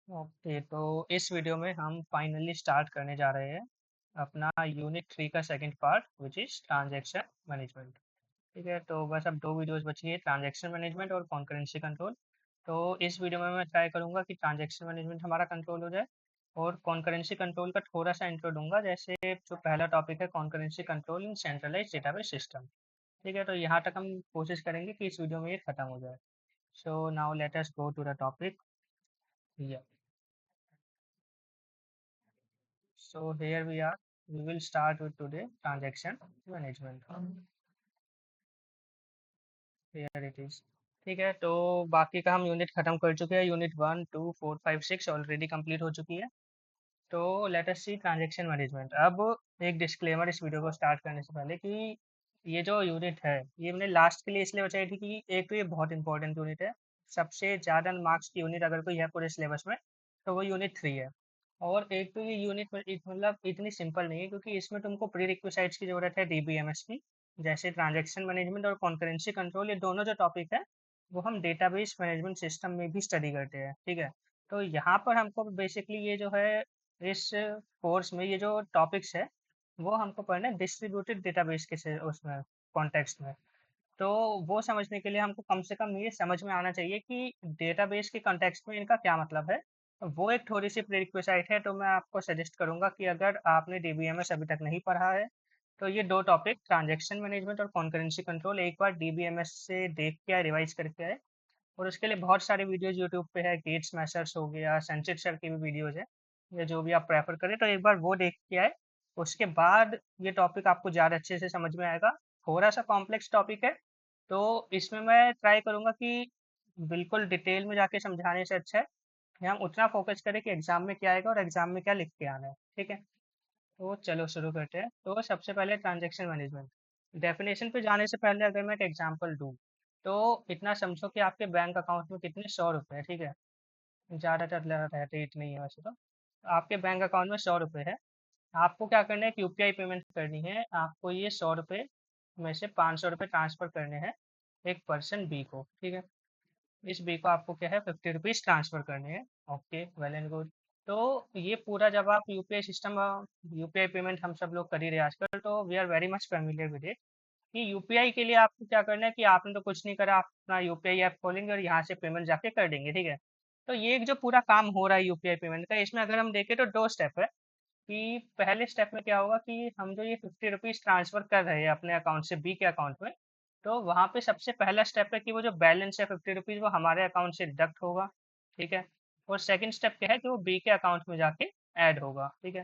Okay, तो इस video में हम फाइनली स्टार्ट करने जा रहे हैं अपना यूनिट 3 का second part which is transaction management. ठीक है, तो बस अब 2 वीडियोस बची है, ट्रांजैक्शन मैनेजमेंट और कॉन्करेंसी कंट्रोल। तो इस वीडियो में मैं ट्राई करूंगा कि ट्रांजैक्शन मैनेजमेंट हमारा कंट्रोल हो जाए और कॉन्करेंसी कंट्रोल का थोड़ा सा इंट्रो दूंगा। जैसे जो पहला टॉपिक है कॉन्करेंसी कंट्रोल इन सेंट्रलाइज्ड डेटाबेस सिस्टम। ठीक है, तो यहाँ तक हम कोशिश करेंगे कि इस वीडियो में ये खत्म हो जाए। So now let us go to the topic. So here we are. We will start with today transaction management. Here it is. ठीक है, तो बाकी का हम यूनिट खत्म कर चुके हैं। यूनिट 1, 2, 4, 5, 6 ऑलरेडी कंप्लीट हो चुकी है। तो लेट अस सी ट्रांजैक्शन मैनेजमेंट। अब एक डिस्क्लेमर इस वीडियो को स्टार्ट करने से पहले कि ये जो यूनिट है ये मैंने लास्ट के लिए इसलिए बचाई थी कि एक तो ये बहुत इंपॉर्टेंट यूनिट है। सबसे ज़्यादा मार्क्स की यूनिट अगर कोई है पूरे सिलेबस में तो वो यूनिट 3 है। और एक तो ये यूनिट मतलब इतनी सिंपल नहीं है क्योंकि इसमें तुमको प्री रिक्विसाइट्स की ज़रूरत है डीबीएमएस की। जैसे ट्रांजैक्शन मैनेजमेंट और कॉन्करेंसी कंट्रोल, ये दोनों जो टॉपिक है वो हम डेटाबेस मैनेजमेंट सिस्टम में भी स्टडी करते हैं। ठीक है, तो यहाँ पर हमको बेसिकली ये जो है इस कोर्स में ये जो टॉपिक्स है वो हमको पढ़ना है डिस्ट्रीब्यूटेड डेटाबेस के उसमें कॉन्टेक्स्ट में। तो वो समझने के लिए हमको कम से कम ये समझ में आना चाहिए कि डेटाबेस के कॉन्टेक्स्ट में इनका क्या मतलब है। वो एक थोड़ी सी प्रीरिक्विसाइट है, तो मैं आपको सजेस्ट करूंगा कि अगर आपने डीबीएमएस अभी तक नहीं पढ़ा है तो ये दो टॉपिक ट्रांजैक्शन मैनेजमेंट और कॉन्करेंसी कंट्रोल एक बार डीबीएमएस से देख के आए, रिवाइज करके आए। और उसके लिए बहुत सारे वीडियोज़ यूट्यूब पे है, गेट्स मैशर्स हो गया, संचित सर की भी वीडियोज़ है, या जो भी आप प्रेफ़र करें तो एक बार वो देख के आए। उसके बाद ये टॉपिक आपको ज़्यादा अच्छे से समझ में आएगा। थोड़ा-सा कॉम्प्लेक्स टॉपिक है, तो इसमें मैं ट्राई करूँगा कि बिल्कुल डिटेल में जाके समझाने से अच्छा है कि हम उतना फ़ोकस करें कि एग्ज़ाम में क्या आएगा और एग्ज़ाम में क्या लिख के आना है। ठीक है? तो चलो शुरू करते हैं। तो सबसे पहले ट्रांजैक्शन मैनेजमेंट। डेफिनेशन पे जाने से पहले अगर मैं एक एग्जांपल दूँ, तो इतना समझो कि आपके बैंक अकाउंट में कितने 100 रुपए हैं, ठीक है? ज़्यादातर रहते इतने ही है वैसे तो। आपके बैंक अकाउंट में 100 रुपए है। आपको क्या करना है कि यूपीआई पेमेंट करनी है। आपको ये 100 रुपए में से 500 रुपए ट्रांसफ़र करने हैं एक पर्सन बी को, ठीक है? इस बी को आपको क्या है 50 रुपीज़ ट्रांसफ़र करने हैं। Okay, well and good. तो ये पूरा जब आप यूपीआई सिस्टम यूपीआई पेमेंट हम सब लोग कर ही रहे हैं आजकल, तो we are very much familiar with it कि यूपीआई के लिए आपको क्या करना है कि आपने तो कुछ नहीं करा, आप अपना यूपीआई ऐप खोलेंगे और यहाँ से पेमेंट जाके कर देंगे, ठीक है? तो ये एक जो पूरा काम हो रहा है यूपीआई पेमेंट का, इसमें अगर हम देखें तो 2 स्टेप है कि पहले स्टेप में क्या होगा कि हम जो ये 50 रुपीज़ ट्रांसफ़र कर रहे हैं अपने अकाउंट से बी के अकाउंट में, तो वहाँ पे सबसे पहला स्टेप है कि वो जो बैलेंस है 50 रुपीज़ वो हमारे अकाउंट से डिडक्ट होगा, ठीक है? और सेकंड स्टेप क्या है कि वो बी के अकाउंट में जाके ऐड होगा, ठीक है?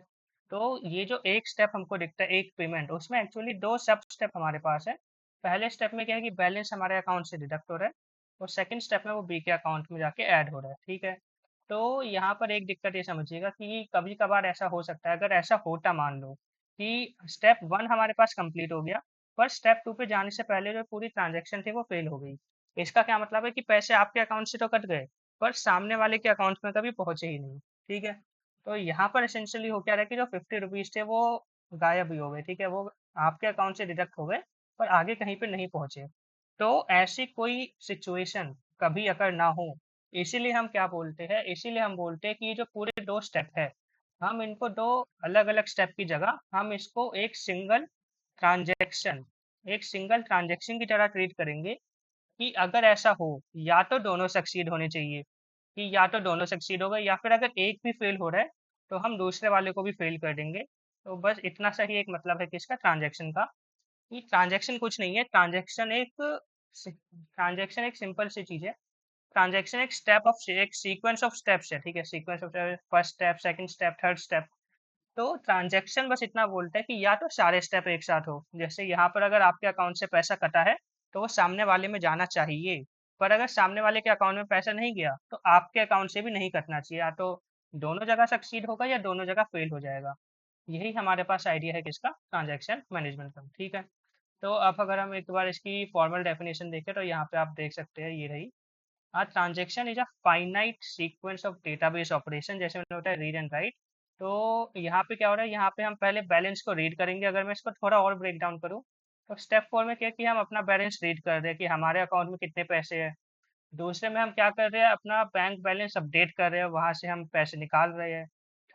तो ये जो एक स्टेप हमको दिखता है, एक पेमेंट, उसमें एक्चुअली 2 सब स्टेप हमारे पास है। पहले स्टेप में क्या है कि बैलेंस हमारे अकाउंट से डिडक्ट हो रहा है और सेकंड स्टेप में वो बी के अकाउंट में जाके ऐड हो रहा है, ठीक है? तो यहाँ पर एक दिक्कत ये समझिएगा कि कभी-कभार ऐसा हो सकता है, अगर ऐसा होता मान लो कि स्टेप 1 हमारे पास कंप्लीट हो गया, पर स्टेप 2 पे जाने से पहले जो पूरी ट्रांज़ैक्शन थी वो फ़ेल हो गई। इसका क्या मतलब है कि पैसे आपके अकाउंट से तो कट गए, पर सामने वाले के अकाउंट में कभी पहुँचे ही नहीं, ठीक है? तो यहाँ पर एसेंशियली हो क्या रहा है कि जो 50 रुपीज़ थे वो गायब ही हो गए, ठीक है? वो आपके अकाउंट से डिडक्ट हो गए, पर आगे कहीं पे नहीं पहुँचे। तो ऐसी कोई सिचुएशन कभी अगर ना हो, इसीलिए हम क्या बोलते हैं, इसीलिए हम बोलते हैं कि ये जो पूरे 2 स्टेप है, हम इनको 2 अलग-अलग स्टेप की जगह हम इसको एक सिंगल ट्रांज़ैक्शन की तरह ट्रीट करेंगे कि अगर ऐसा हो, या तो दोनों सक्सीड होने चाहिए, कि या तो दोनों सक्सीड हो गए या फिर अगर एक भी फेल हो रहा है, तो हम दूसरे वाले को भी फेल कर देंगे। तो बस इतना सा ही एक मतलब है किसका ट्रांज़ैक्शन का, कि ट्रांज़ैक्शन कुछ नहीं है, ट्रांज़ैक्शन एक सिंपल सी चीज़ है। ट्रांजैक्शन एक सीक्वेंस ऑफ स्टेप्स है, ठीक है? Sequence of first step, second step, third step. तो ट्रांजैक्शन बस इतना बोलता है कि या तो सारे स्टेप एक साथ हो, जैसे यहाँ पर अगर आपके अकाउंट से पैसा कटा है तो वो सामने वाले में जाना चाहिए, पर अगर सामने वाले के अकाउंट में पैसा नहीं गया तो आपके अकाउंट से भी नहीं कटना चाहिए। या तो दोनों जगह सक्सीड होगा या दोनों जगह फेल हो जाएगा। यही हमारे पास आइडिया है किसका, ट्रांजैक्शन मैनेजमेंट का, ठीक है? तो अब अगर हम एक बार इसकी फॉर्मल डेफिनेशन देखें तो यहाँ पे आप देख सकते हैं, ये रही। हाँ, transaction is a finite sequence of database operation, जैसे मैंने होता है रीड एंड राइट। तो यहाँ पे क्या हो रहा है, यहाँ पे हम पहले बैलेंस को रीड करेंगे। अगर मैं इसको थोड़ा और ब्रेक डाउन करूँ तो स्टेप 4 में क्या है कि हम अपना बैलेंस रीड कर रहे हैं कि हमारे अकाउंट में कितने पैसे हैं। दूसरे में हम क्या कर रहे हैं, अपना बैंक बैलेंस अपडेट कर रहे हैं, वहां से हम पैसे निकाल रहे हैं।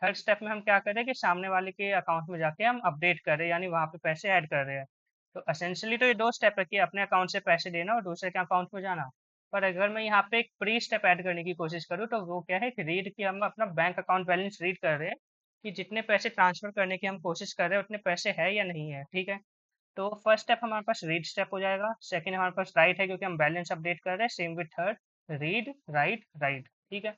थर्ड स्टेप में हम क्या कर रहे हैं कि सामने वाले के अकाउंट में जाके हम अपडेट कर रहे हैं, यानी वहां पे पैसे ऐड कर रहे हैं। तो असेंशियली तो ये दो स्टेप है कि अपने अकाउंट से पैसे लेना और दूसरे के अकाउंट में जाना। पर अगर मैं यहाँ पे एक प्री स्टेप ऐड करने की कोशिश करूँ तो वो क्या है कि रीड की हम अपना बैंक अकाउंट बैलेंस रीड कर रहे हैं कि जितने पैसे ट्रांसफर करने की हम कोशिश कर रहे हैं उतने पैसे है या नहीं है। ठीक है, तो फर्स्ट स्टेप हमारे पास रीड स्टेप हो जाएगा, सेकंड हमारे पास राइट है क्योंकि हम बैलेंस अपडेट कर रहे हैं, same with third read write right. ठीक है,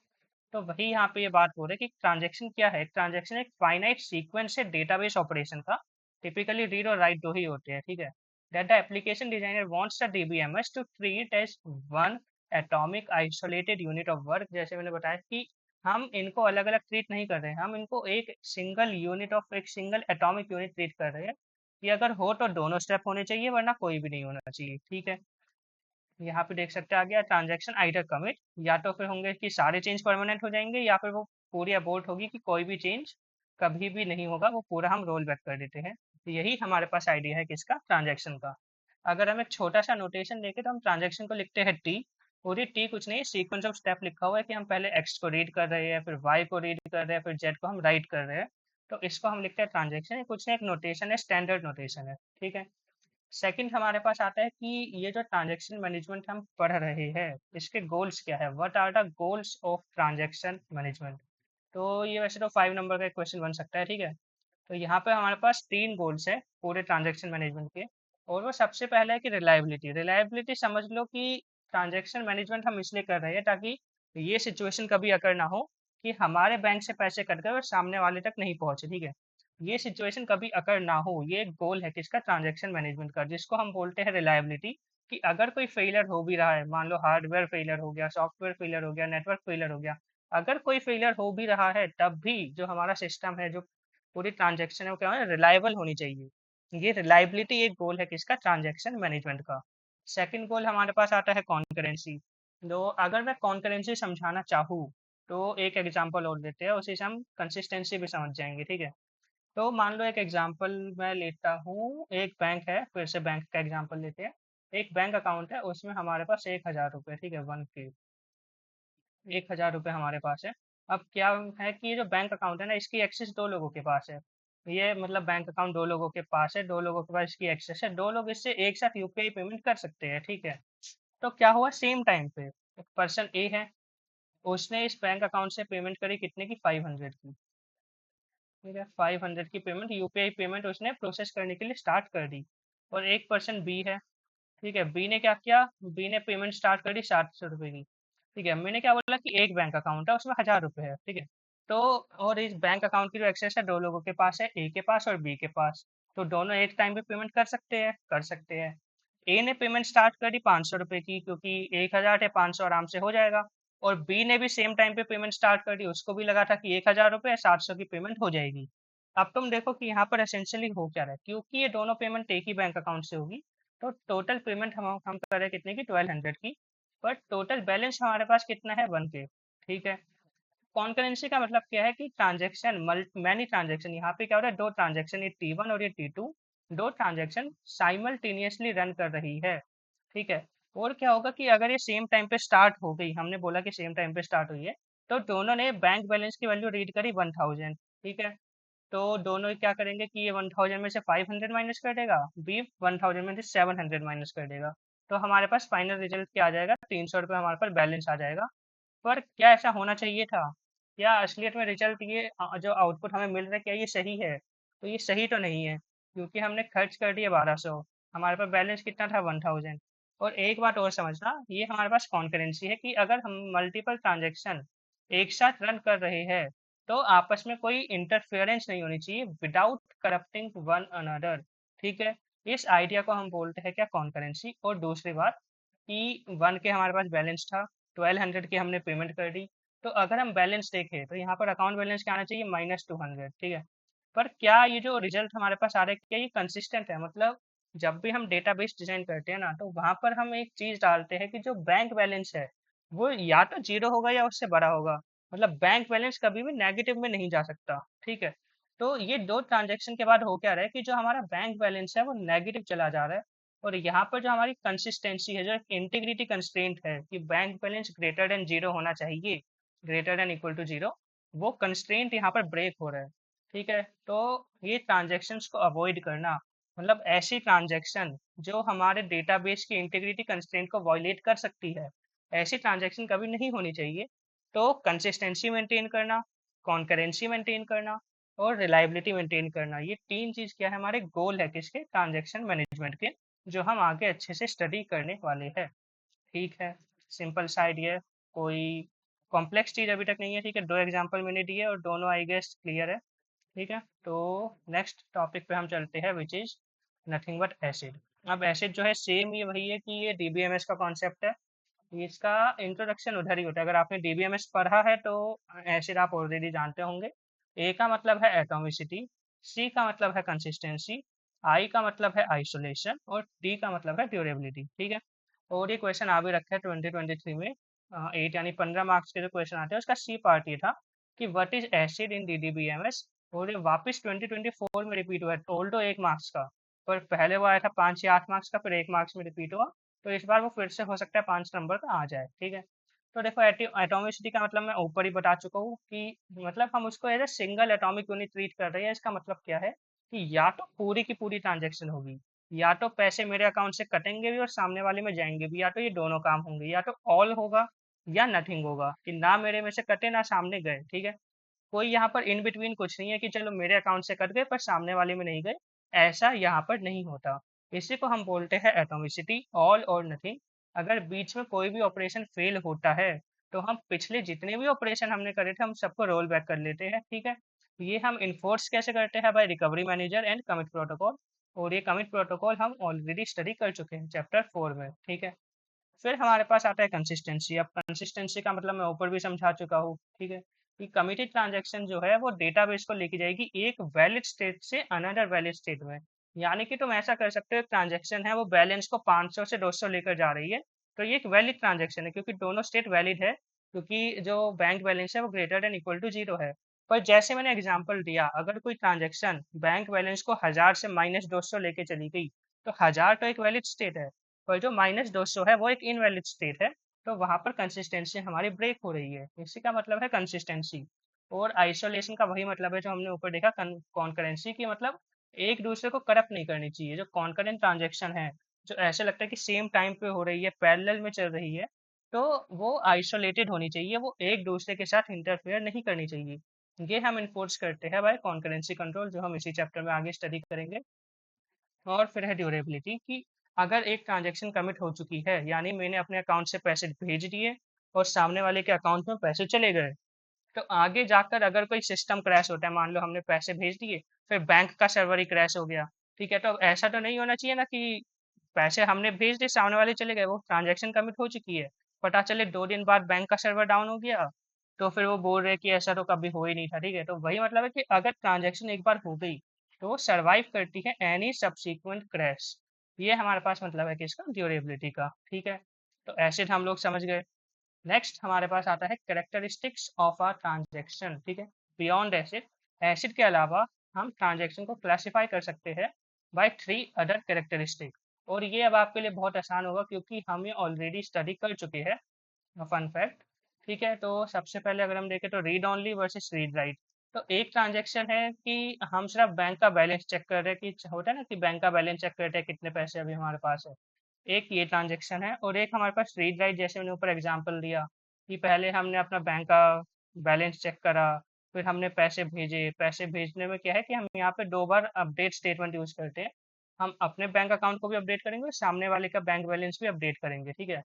तो वही यहाँ पे ये बात हो रही है कि ट्रांजैक्शन क्या है। ट्रांजैक्शन एक फाइनाइट सीक्वेंस है डेटाबेस ऑपरेशन का। टिपिकली रीड और राइट दो ही होते हैं। ठीक है, that the application designer wants the DBMS to treat as one atomic isolated unit of work. जैसे मैंने बताया कि हम इनको अलग अलग ट्रीट नहीं कर रहे हैं, हम इनको एक सिंगल यूनिट ऑफ एक सिंगल एटॉमिक यूनिट ट्रीट कर रहे हैं कि अगर हो तो दोनों स्टेप होने चाहिए वरना कोई भी नहीं होना चाहिए। ठीक है, यहाँ पे देख सकते हैं आ गया ट्रांजैक्शन आइडर कमिट, या तो फिर होंगे कि सारे चेंज परमानेंट हो जाएंगे या फिर वो पूरी अबोर्ट होगी कि कोई भी चेंज कभी भी नहीं होगा, वो पूरा हम रोल बैक कर देते हैं। तो यही हमारे पास आइडिया है किसका, ट्रांजैक्शन का। अगर हम एक छोटा सा नोटेशन देखें तो हम ट्रांजैक्शन को लिखते हैं टी। और ये टी कुछ नहीं, सीक्वेंस ऑफ स्टेप लिखा हुआ है कि हम पहले एक्स को रीड कर रहे हैं, फिर वाई को रीड कर रहे हैं, फिर जेड को हम राइट कर रहे हैं। तो इसको हम लिखते हैं ट्रांजैक्शन, कुछ नहीं, एक नोटेशन है, स्टैंडर्ड नोटेशन है। ठीक है, सेकंड हमारे पास आता है कि ये जो ट्रांजैक्शन मैनेजमेंट हम पढ़ रहे हैं इसके गोल्स क्या है, what are the goals of transaction management. तो ये वैसे तो 5 नंबर का एक क्वेश्चन बन सकता है। ठीक है, तो यहाँ पे हमारे पास 3 गोल्स है पूरे ट्रांजैक्शन मैनेजमेंट के। और वो सबसे पहला है कि रिलायबिलिटी। रिलायबिलिटी समझ लो कि ट्रांजैक्शन मैनेजमेंट हम इसलिए कर रहे हैं ताकि ये सिचुएशन कभी अगर ना हो कि हमारे बैंक से पैसे कट गए और सामने वाले तक नहीं पहुंचे। ठीक है, ये सिचुएशन कभी अगर ना हो, ये एक गोल है किसका, ट्रांजैक्शन मैनेजमेंट का, जिसको हम बोलते हैं रिलायबिलिटी। कि अगर कोई फेलियर हो भी रहा है, मान लो हार्डवेयर फेलियर हो गया, सॉफ्टवेयर फेलियर हो गया, नेटवर्क फेलियर हो गया, अगर कोई फेलियर हो भी रहा है तब भी जो हमारा सिस्टम है, जो पूरी ट्रांजैक्शन है, वो क्या है, रिलायबल होनी चाहिए। ये रिलायबिलिटी एक गोल है किसका, ट्रांजैक्शन मैनेजमेंट का। सेकंड गोल हमारे पास आता है कॉन्करेंसी। तो अगर मैं कॉन्करेंसी समझाना चाहूँ तो एक एग्जांपल और देते हैं, उसी से हम कंसिस्टेंसी भी समझ जाएंगे। ठीक है, तो मान लो एक एग्जांपल मैं लेता हूँ, एक बैंक है, फिर से बैंक का एग्जांपल लेते हैं। एक बैंक अकाउंट है, उसमें हमारे पास 1,000 रुपये, ठीक है, 1K, 1,000 रुपये हमारे पास है। अब क्या है कि ये जो बैंक अकाउंट है ना, इसकी एक्सेस दो लोगों के पास है। ये मतलब बैंक अकाउंट दो लोगों के पास है, दो लोगों के पास इसकी एक्सेस है, दो लोग इससे एक साथ यूपीआई पेमेंट कर सकते हैं। ठीक है, तो क्या हुआ, सेम टाइम पे एक पर्सन ए है, उसने इस बैंक अकाउंट से पेमेंट करी कितने की, 500 की। ठीक है, 500 की पेमेंट, यूपीआई पेमेंट उसने प्रोसेस करने के लिए स्टार्ट कर दी। और एक पर्सन बी है, ठीक है, बी ने क्या किया, बी ने पेमेंट स्टार्ट कर दी 700 रुपये की। ठीक है, मैंने क्या बोला कि एक बैंक अकाउंट है उसमें 1,000 रुपये है। ठीक है, तो और इस बैंक अकाउंट की जो एक्सेस है दो लोगों के पास है, ए के पास और बी के पास। तो दोनों एक टाइम पे पेमेंट कर सकते हैं, कर सकते हैं। ए ने पेमेंट स्टार्ट कर दी 500 रुपये की, क्योंकि 1,000 है, 500 आराम से हो जाएगा। और बी ने भी सेम टाइम पे पेमेंट स्टार्ट कर दी, उसको भी लगा था कि 1,000 रुपये 700 की पेमेंट हो जाएगी। अब तुम देखो कि यहाँ पर एसेंशियली हो क्या रहा है, क्योंकि ये दोनों पेमेंट एक ही बैंक अकाउंट से होगी। तो टोटल पेमेंट हम कर रहे हैं कितने की, 1,200 की। बट टोटल बैलेंस हमारे पास कितना है, 1K। ठीक है, कॉन्करेंसी का मतलब क्या है कि ट्रांजैक्शन, मैनी ट्रांजैक्शन, यहाँ पे क्या हो रहा है, दो ट्रांजैक्शन, ये T1 और ये T2, दो ट्रांजैक्शन साइमल्टेनियसली रन कर रही है। ठीक है, और क्या होगा कि अगर ये सेम टाइम पे स्टार्ट हो गई, हमने बोला कि सेम टाइम पे स्टार्ट हुई है, तो दोनों ने बैंक बैलेंस की वैल्यू रीड करी 1,000। ठीक है, तो दोनों क्या करेंगे कि ये 1,000 में से 500 माइनस कर देगा, बी 1,000 में से 700 माइनस कर देगा। तो हमारे पास फाइनल रिजल्ट क्या आ जाएगा, 300 रुपये हमारे पास बैलेंस आ जाएगा। पर क्या ऐसा होना चाहिए था, क्या असलियत में रिजल्ट ये जो आउटपुट हमें मिल रहा है क्या ये सही है, तो ये सही तो नहीं है, क्योंकि हमने खर्च कर दिया 1,200, हमारे पास बैलेंस कितना था, 1,000। और एक बात और समझना, ये हमारे पास कॉन्करेंसी है कि अगर हम मल्टीपल ट्रांजेक्शन एक साथ रन कर रहे हैं तो आपस में कोई इंटरफेरेंस नहीं होनी चाहिए विदाउट करप्टिंग वन अनदर। ठीक है, इस आइडिया को हम बोलते हैं क्या, कॉन्करेंसी। और दूसरी बात कि 1K हमारे पास बैलेंस था, 1,200 की हमने पेमेंट कर दी। तो अगर हम बैलेंस देखें तो यहाँ पर अकाउंट बैलेंस क्या आना चाहिए, -200। ठीक है, पर क्या ये जो रिजल्ट हमारे पास आ रहा है क्या ये कंसिस्टेंट है, मतलब जब भी हम डेटाबेस डिजाइन करते हैं ना तो वहां पर हम एक चीज डालते हैं कि जो बैंक बैलेंस है वो या तो जीरो होगा या उससे बड़ा होगा। मतलब बैंक बैलेंस कभी भी नेगेटिव में नहीं जा सकता। ठीक है, तो ये दो ट्रांजेक्शन के बाद हो क्या रहा है कि जो हमारा बैंक बैलेंस है वो नेगेटिव चला जा रहा है। और यहाँ पर जो हमारी कंसिस्टेंसी है, जो एक इंटीग्रिटी कंस्ट्रेंट है कि bank balance greater than zero होना चाहिए, greater than equal to zero, वो कंस्ट्रेंट यहाँ पर ब्रेक हो रहा है। ठीक है, तो ये ट्रांजेक्शन्स को अवॉइड करना, मतलब ऐसी ट्रांजेक्शन जो हमारे डेटाबेस की इंटीग्रिटी कंस्ट्रेंट को वायलेट कर सकती है, ऐसी ट्रांजेक्शन कभी नहीं होनी चाहिए। तो कंसिस्टेंसी मेंटेन करना, कॉन्करेंसी मेंटेन करना और रिलायबिलिटी मेंटेन करना, ये तीन चीज क्या है, हमारे गोल है किसके, ट्रांजेक्शन मैनेजमेंट के, जो हम आगे अच्छे से स्टडी करने वाले हैं। ठीक है, सिंपल सा आइडिया है, कोई कॉम्प्लेक्स चीज अभी तक नहीं है। ठीक है, दो एग्जांपल मैंने दिए और दोनों आई गेस क्लियर है। ठीक है, तो नेक्स्ट टॉपिक पे हम चलते हैं, which is nothing but acid. अब एसिड जो है सेम ये वही है कि ये डीबीएमएस का कॉन्सेप्ट है, इसका इंट्रोडक्शन उधर ही होता है। अगर आपने डीबीएमएस पढ़ा है तो एसिड आप ऑलरेडी जानते होंगे। ए का मतलब है एटॉमिसिटी, सी का मतलब है कंसिस्टेंसी, आई का मतलब है आइसोलेशन और डी का मतलब है ड्यूरेबिलिटी। ठीक है, और ये क्वेश्चन आ भी रखा है 2023 में, 8 यानी 15 मार्क्स के जो क्वेश्चन आते हैं उसका सी पार्ट ये था कि व्हाट इज एसिड इन डीडीबीएमएस, और ये वापस 2024 में रिपीट हुआ है, ऑल्दो 1 मार्क्स का, पर पहले वो आया था 5 या 8 मार्क्स का, फिर 1 मार्क्स में रिपीट हुआ, तो इस बार वो फिर से हो सकता है 5 नंबर का आ जाए। ठीक है, तो देखो एटॉमिसिटी का मतलब मैं ऊपर ही बता चुका हूँ कि मतलब हम उसको as a single atomic unit treat कर रहे हैं। इसका मतलब क्या है कि या तो पूरी की पूरी ट्रांजेक्शन होगी, या तो पैसे मेरे अकाउंट से कटेंगे भी और सामने वाले में जाएंगे भी, या तो ये दोनों काम होंगे, या तो ऑल होगा या नथिंग होगा, कि ना मेरे में से कटे ना सामने गए। ठीक है, कोई यहाँ पर इन बिटवीन कुछ नहीं है कि चलो मेरे अकाउंट से कट गए पर सामने वाले में नहीं गए, ऐसा यहाँ पर नहीं होता। इसी को हम बोलते हैं एटॉमिसिटी, ऑल और नथिंग। अगर बीच में कोई भी ऑपरेशन फेल होता है तो हम पिछले जितने भी ऑपरेशन हमने करे थे हम सबको रोल बैक कर लेते हैं। ठीक है, ये हम इन्फोर्स कैसे करते हैं, by recovery manager and commit protocol, और ये कमिट प्रोटोकॉल हम ऑलरेडी स्टडी कर चुके हैं चैप्टर 4 में। ठीक है, फिर हमारे पास आता है कंसिस्टेंसी। अब कंसिस्टेंसी का मतलब मैं ऊपर भी समझा चुका हूँ। ठीक है, कि कमिटेड ट्रांजैक्शन जो है वो डेटाबेस को लेके जाएगी एक वैलिड स्टेट से अनदर वैलिड स्टेट में। यानी कि तुम ऐसा कर सकते हो, ट्रांजैक्शन है वो बैलेंस को 500 से 200 लेकर जा रही है, तो ये एक वैलिड ट्रांजैक्शन है क्योंकि दोनों स्टेट वैलिड है, क्योंकि जो बैंक बैलेंस है वो greater than equal to zero है। पर जैसे मैंने एग्जांपल दिया, अगर कोई ट्रांजैक्शन बैंक बैलेंस को 1000 से -200 लेके चली गई, तो 1000 तो एक वैलिड स्टेट है, पर जो -200 है वो एक इनवैलिड स्टेट है, तो वहां पर कंसिस्टेंसी हमारी ब्रेक हो रही है। इसी का मतलब है कंसिस्टेंसी। और आइसोलेशन का वही मतलब है जो हमने ऊपर देखा, कॉन्करेंसी की मतलब एक दूसरे को करप्ट नहीं करनी चाहिए। जो कॉन्करेंट ट्रांजेक्शन है, जो ऐसे लगता है कि सेम टाइम पे हो रही है, पैरेलल में चल रही है, तो वो आइसोलेटेड होनी चाहिए, वो एक दूसरे के साथ इंटरफेयर नहीं करनी चाहिए। ये हम इन्फोर्स करते हैं बाय कॉन्करेंसी कंट्रोल, जो हम इसी चैप्टर में आगे स्टडी करेंगे। और फिर है ड्यूरेबिलिटी, कि अगर एक ट्रांजैक्शन कमिट हो चुकी है, यानी मैंने अपने अकाउंट से पैसे भेज दिए और सामने वाले के अकाउंट में पैसे चले गए, तो आगे जाकर अगर कोई सिस्टम क्रैश होता है, मान लो हमने पैसे भेज दिए फिर बैंक का सर्वर ही क्रैश हो गया, ठीक है, तो ऐसा तो नहीं होना चाहिए ना कि पैसे हमने भेज दिए सामने वाले चले गए, वो ट्रांजैक्शन कमिट हो चुकी है, पता चले 2 दिन बाद बैंक का सर्वर डाउन हो गया, तो फिर वो बोल रहे कि ऐसा तो कभी हो ही नहीं था। ठीक है, तो वही मतलब है कि अगर ट्रांजैक्शन एक बार हो गई तो वो सरवाइव करती है एनी सब्सीक्वेंट क्रैश। ये हमारे पास मतलब है कि इसका ड्यूरेबिलिटी का। ठीक है, तो एसिड हम लोग समझ गए। नेक्स्ट हमारे पास आता है कैरेक्टरिस्टिक्स ऑफ अ ट्रांजैक्शन। ठीक है, बियॉन्ड एसिड, एसिड के अलावा हम ट्रांजैक्शन को क्लासिफाई कर सकते हैं बाय 3 अदर कैरेक्टरिस्टिक, और ये अब आपके लिए बहुत आसान होगा क्योंकि हम ये ऑलरेडी स्टडी कर चुके हैं। फन फैक्ट, ठीक है, तो सबसे पहले अगर हम देखें तो read only versus read write. तो एक ट्रांजैक्शन है कि हम सिर्फ बैंक का बैलेंस चेक कर रहे हैं, कि होता है ना कि बैंक का बैलेंस चेक करते हैं कितने पैसे अभी हमारे पास है, एक ये ट्रांजैक्शन है। और एक हमारे पास रीड राइट, जैसे मैंने ऊपर एग्जांपल दिया कि पहले हमने अपना बैंक का बैलेंस चेक करा, फिर हमने पैसे भेजे, पैसे भेजने में क्या है कि हम यहाँ पे 2 बार अपडेट स्टेटमेंट यूज करते हैं, हम अपने बैंक अकाउंट को भी अपडेट करेंगे और सामने वाले का बैंक बैलेंस भी अपडेट करेंगे। ठीक है,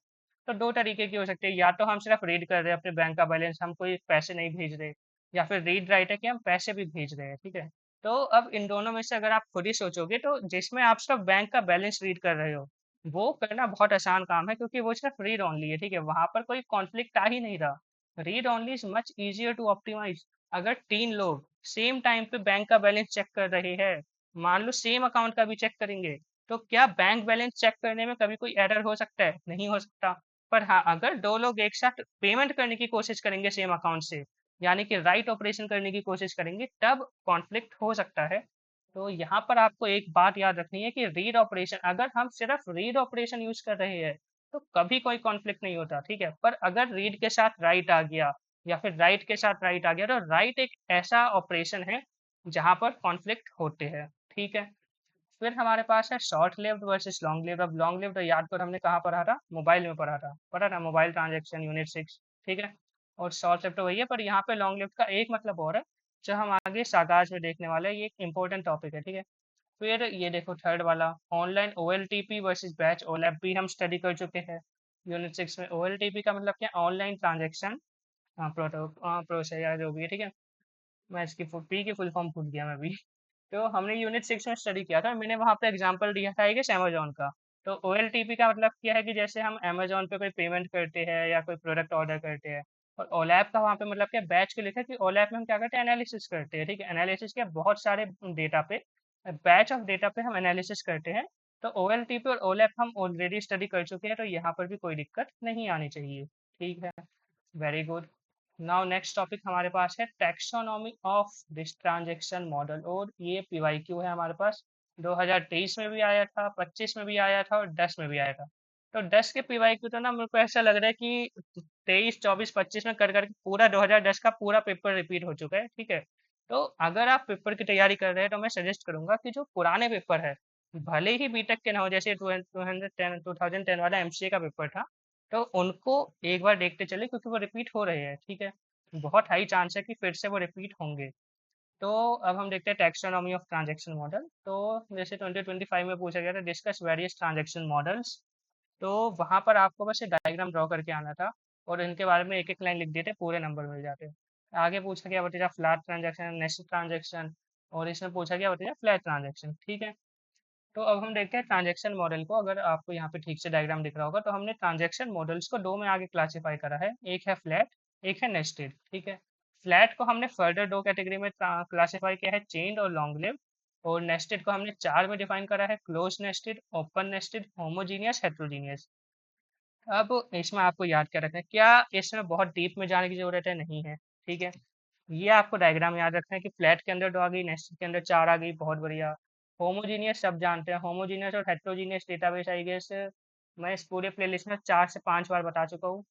तो 2 तरीके की हो सकती है, या तो हम सिर्फ रीड कर रहे हैं अपने बैंक का बैलेंस, हम कोई पैसे नहीं भेज रहे, या फिर रीड राइट है कि हम पैसे भी भेज रहे हैं। ठीक है, तो अब इन दोनों में से अगर आप खुद ही सोचोगे तो जिसमें आप सिर्फ बैंक का बैलेंस रीड कर रहे हो वो करना बहुत आसान काम है, क्योंकि वो सिर्फ रीड ओनली है। ठीक है, वहां पर कोई कॉन्फ्लिक्ट आ ही नहीं रहा। Read only is much easier to optimise. अगर 3 लोग सेम टाइम पे बैंक का बैलेंस चेक कर रहे हैं, मान लो सेम अकाउंट का भी चेक करेंगे, तो क्या बैंक बैलेंस चेक करने में कभी कोई एरर हो सकता है? नहीं हो सकता। पर हाँ, अगर 2 लोग एक साथ पेमेंट करने की कोशिश करेंगे सेम अकाउंट से, यानी कि राइट ऑपरेशन करने की कोशिश करेंगे, तब कॉन्फ्लिक्ट हो सकता है। तो यहाँ पर आपको एक बात याद रखनी है कि रीड ऑपरेशन, अगर हम सिर्फ रीड ऑपरेशन यूज कर रहे हैं तो कभी कोई कॉन्फ्लिक्ट नहीं होता, ठीक है। पर अगर रीड के साथ राइट आ गया या फिर राइट के साथ राइट आ गया, तो राइट एक ऐसा ऑपरेशन है जहां पर कॉन्फ्लिक्ट होते हैं, ठीक है। फिर हमारे पास है short lived versus long lived. अब लॉन्ग लिव्ड याद कर हमने कहाँ पढ़ा था, मोबाइल में पढ़ा था मोबाइल ट्रांजेक्शन यूनिट 6, ठीक है। और शॉर्ट लिव्ड तो वही है, पर यहाँ पे लॉन्ग लिव्ड का एक मतलब और है जो हम आगे सागाज में देखने वाले हैं। ये एक इंपॉर्टेंट टॉपिक है, ठीक है। फिर ये देखो थर्ड वाला, ऑनलाइन OLTP वर्सेस बैच ओलैप भी हम स्टडी कर चुके हैं यूनिट 6 में। OLTP का मतलब क्या, ऑनलाइन ट्रांजेक्शन प्रोसेस या जो भी है, ठीक है। मैं इसकी पी की फुल फॉर्म भूल गया मैं भी। तो हमने यूनिट 6 में स्टडी किया था, मैंने वहाँ पे एग्जांपल दिया था एक अमेजोन का। तो OLTP का मतलब क्या है कि जैसे हम अमेजोन पे कोई पेमेंट करते हैं या कोई प्रोडक्ट ऑर्डर करते हैं। और ओलैप का वहाँ पे मतलब क्या, बैच के लिखा है कि ओलैप में हम क्या करते हैं, एनालिसिस करते हैं, ठीक है। एनालिसिस क्या, बहुत सारे डेटा पे, बैच ऑफ डेटा पे हम एनालिसिस करते हैं। तो OLTP और ओलैप हम ऑलरेडी स्टडी कर चुके हैं, तो यहाँ पर भी कोई दिक्कत नहीं आनी चाहिए, ठीक है। Very good. Now next topic हमारे पास है taxonomy of this transaction model, और ये PYQ है हमारे पास। 2023 में भी आया था, 25 में भी आया था और 10 में भी आया था। तो 10 के PYQ तो ना मेरे को ऐसा लग रहा है कि 23, 24, 25 में कर करके पूरा 2010 का पूरा पेपर रिपीट हो चुका है, ठीक है। तो अगर आप पेपर की तैयारी कर रहे हैं तो मैं सजेस्ट करूंगा कि जो पुराने पेपर है, भले ही बीटेक के ना हो, जैसे 2010 वाला MCA का पेपर था, तो उनको एक बार देखते चले क्योंकि वो रिपीट हो रहे हैं, ठीक है। बहुत हाई चांस है कि फिर से वो रिपीट होंगे। तो अब हम देखते हैं टैक्सोनॉमी ऑफ ट्रांजैक्शन मॉडल। तो जैसे 2025 में पूछा गया था डिस्कस वेरियस ट्रांजैक्शन मॉडल्स। तो वहां पर आपको बस एक डायग्राम ड्रॉ करके आना था और इनके बारे में एक एक लाइन लिख देते, पूरे नंबर मिल जाते। आगे पूछा गया बतेजा फ्लैट ट्रांजैक्शन, नेस्टेड ट्रांजैक्शन, और इसमें पूछा गया बतेजा फ्लैट ट्रांजैक्शन, ठीक है। तो अब हम देखते हैं ट्रांजैक्शन मॉडल को। अगर आपको यहाँ पे ठीक से डायग्राम दिख रहा होगा तो हमने ट्रांजैक्शन मॉडल्स को दो में आगे क्लासिफाई करा है, एक है फ्लैट, एक है नेस्टेड, ठीक है। फ्लैट को हमने फर्दर दो कैटेगरी में क्लासिफाई किया है, चेन्ड और लॉन्ग लिव्ड। और नेस्टेड को हमने चार में डिफाइन करा है, close nested, open nested, homogeneous, heterogeneous. अब इसमें आपको याद क्या रखना है, क्या इसमें बहुत डीप में जाने की जरूरत है, नहीं है, ठीक है। ये आपको डायग्राम याद रखना है कि फ्लैट के अंदर दो आ गई, नेस्टेड के अंदर चार आ गई, बहुत बढ़िया। होमोजीनियस सब जानते हैं, होमोजीनियस और हेट्रोजीनियस डेटाबेस आई गेस मैं इस पूरे प्लेलिस्ट में 4 से 5 बार बता चुका हूँ,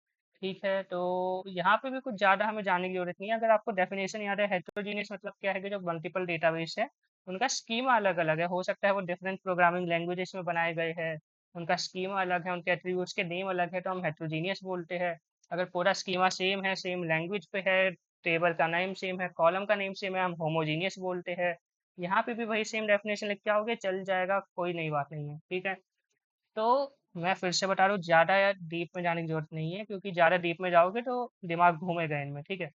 ठीक है। तो यहाँ पे भी कुछ ज़्यादा हमें जानने की जरूरत नहीं है। अगर आपको डेफिनेशन याद है, हेट्रोजीनियस मतलब क्या है कि जो मल्टीपल डेटाबेस है उनका स्कीमा अलग अलग है, हो सकता है वो डिफरेंट प्रोग्रामिंग लैंग्वेजेस में बनाए गए हैं, उनका स्कीमा अलग है, उनके एट्रीब्यूट्स के नेम अलग है, तो हम हेट्रोजीनियस बोलते हैं। अगर पूरा स्कीमा सेम है, सेम लैंग्वेज पे है, टेबल का नेम सेम है, कॉलम का नेम सेम है, हम होमोजीनियस बोलते हैं। यहाँ पे भी वही सेम डेफिनेशन लिख के आओगे चल जाएगा, कोई नई बात नहीं है, ठीक है। तो मैं फिर से बता रहा हूँ, ज़्यादा डीप में जाने की जरूरत नहीं है क्योंकि ज़्यादा डीप में जाओगे तो दिमाग घूमेगा इनमें, ठीक है।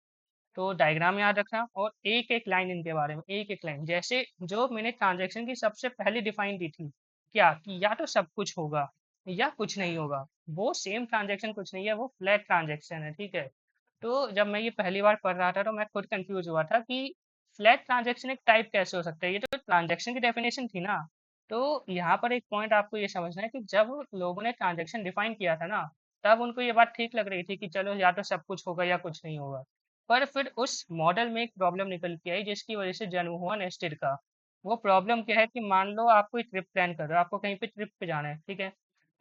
तो डायग्राम याद रखना और एक एक लाइन इनके बारे में, एक एक लाइन, जैसे जो मैंने ट्रांजैक्शन की सबसे पहली डिफाइन दी थी, क्या कि या तो सब कुछ होगा या कुछ नहीं होगा। वो सेम ट्रांजैक्शन कुछ नहीं है, वो फ्लैट ट्रांजैक्शन है, ठीक है। तो जब मैं ये पहली बार पढ़ रहा था तो मैं खुद कंफ्यूज हुआ था कि फ्लैट ट्रांजैक्शन एक टाइप कैसे हो सकता है, ये तो ट्रांजैक्शन की डेफिनेशन थी ना। तो यहाँ पर एक पॉइंट आपको ये समझना है कि जब लोगों ने ट्रांजैक्शन डिफाइन किया था ना, तब उनको ये बात ठीक लग रही थी कि चलो या तो सब कुछ होगा या कुछ नहीं होगा। पर फिर उस मॉडल में एक प्रॉब्लम निकल के आई जिसकी वजह से जन्म हुआ नेस्टेड का। वो प्रॉब्लम क्या है कि मान लो आप कोई ट्रिप प्लान कर रहे हो, आपको कहीं पे ट्रिप पे जाना है, ठीक है।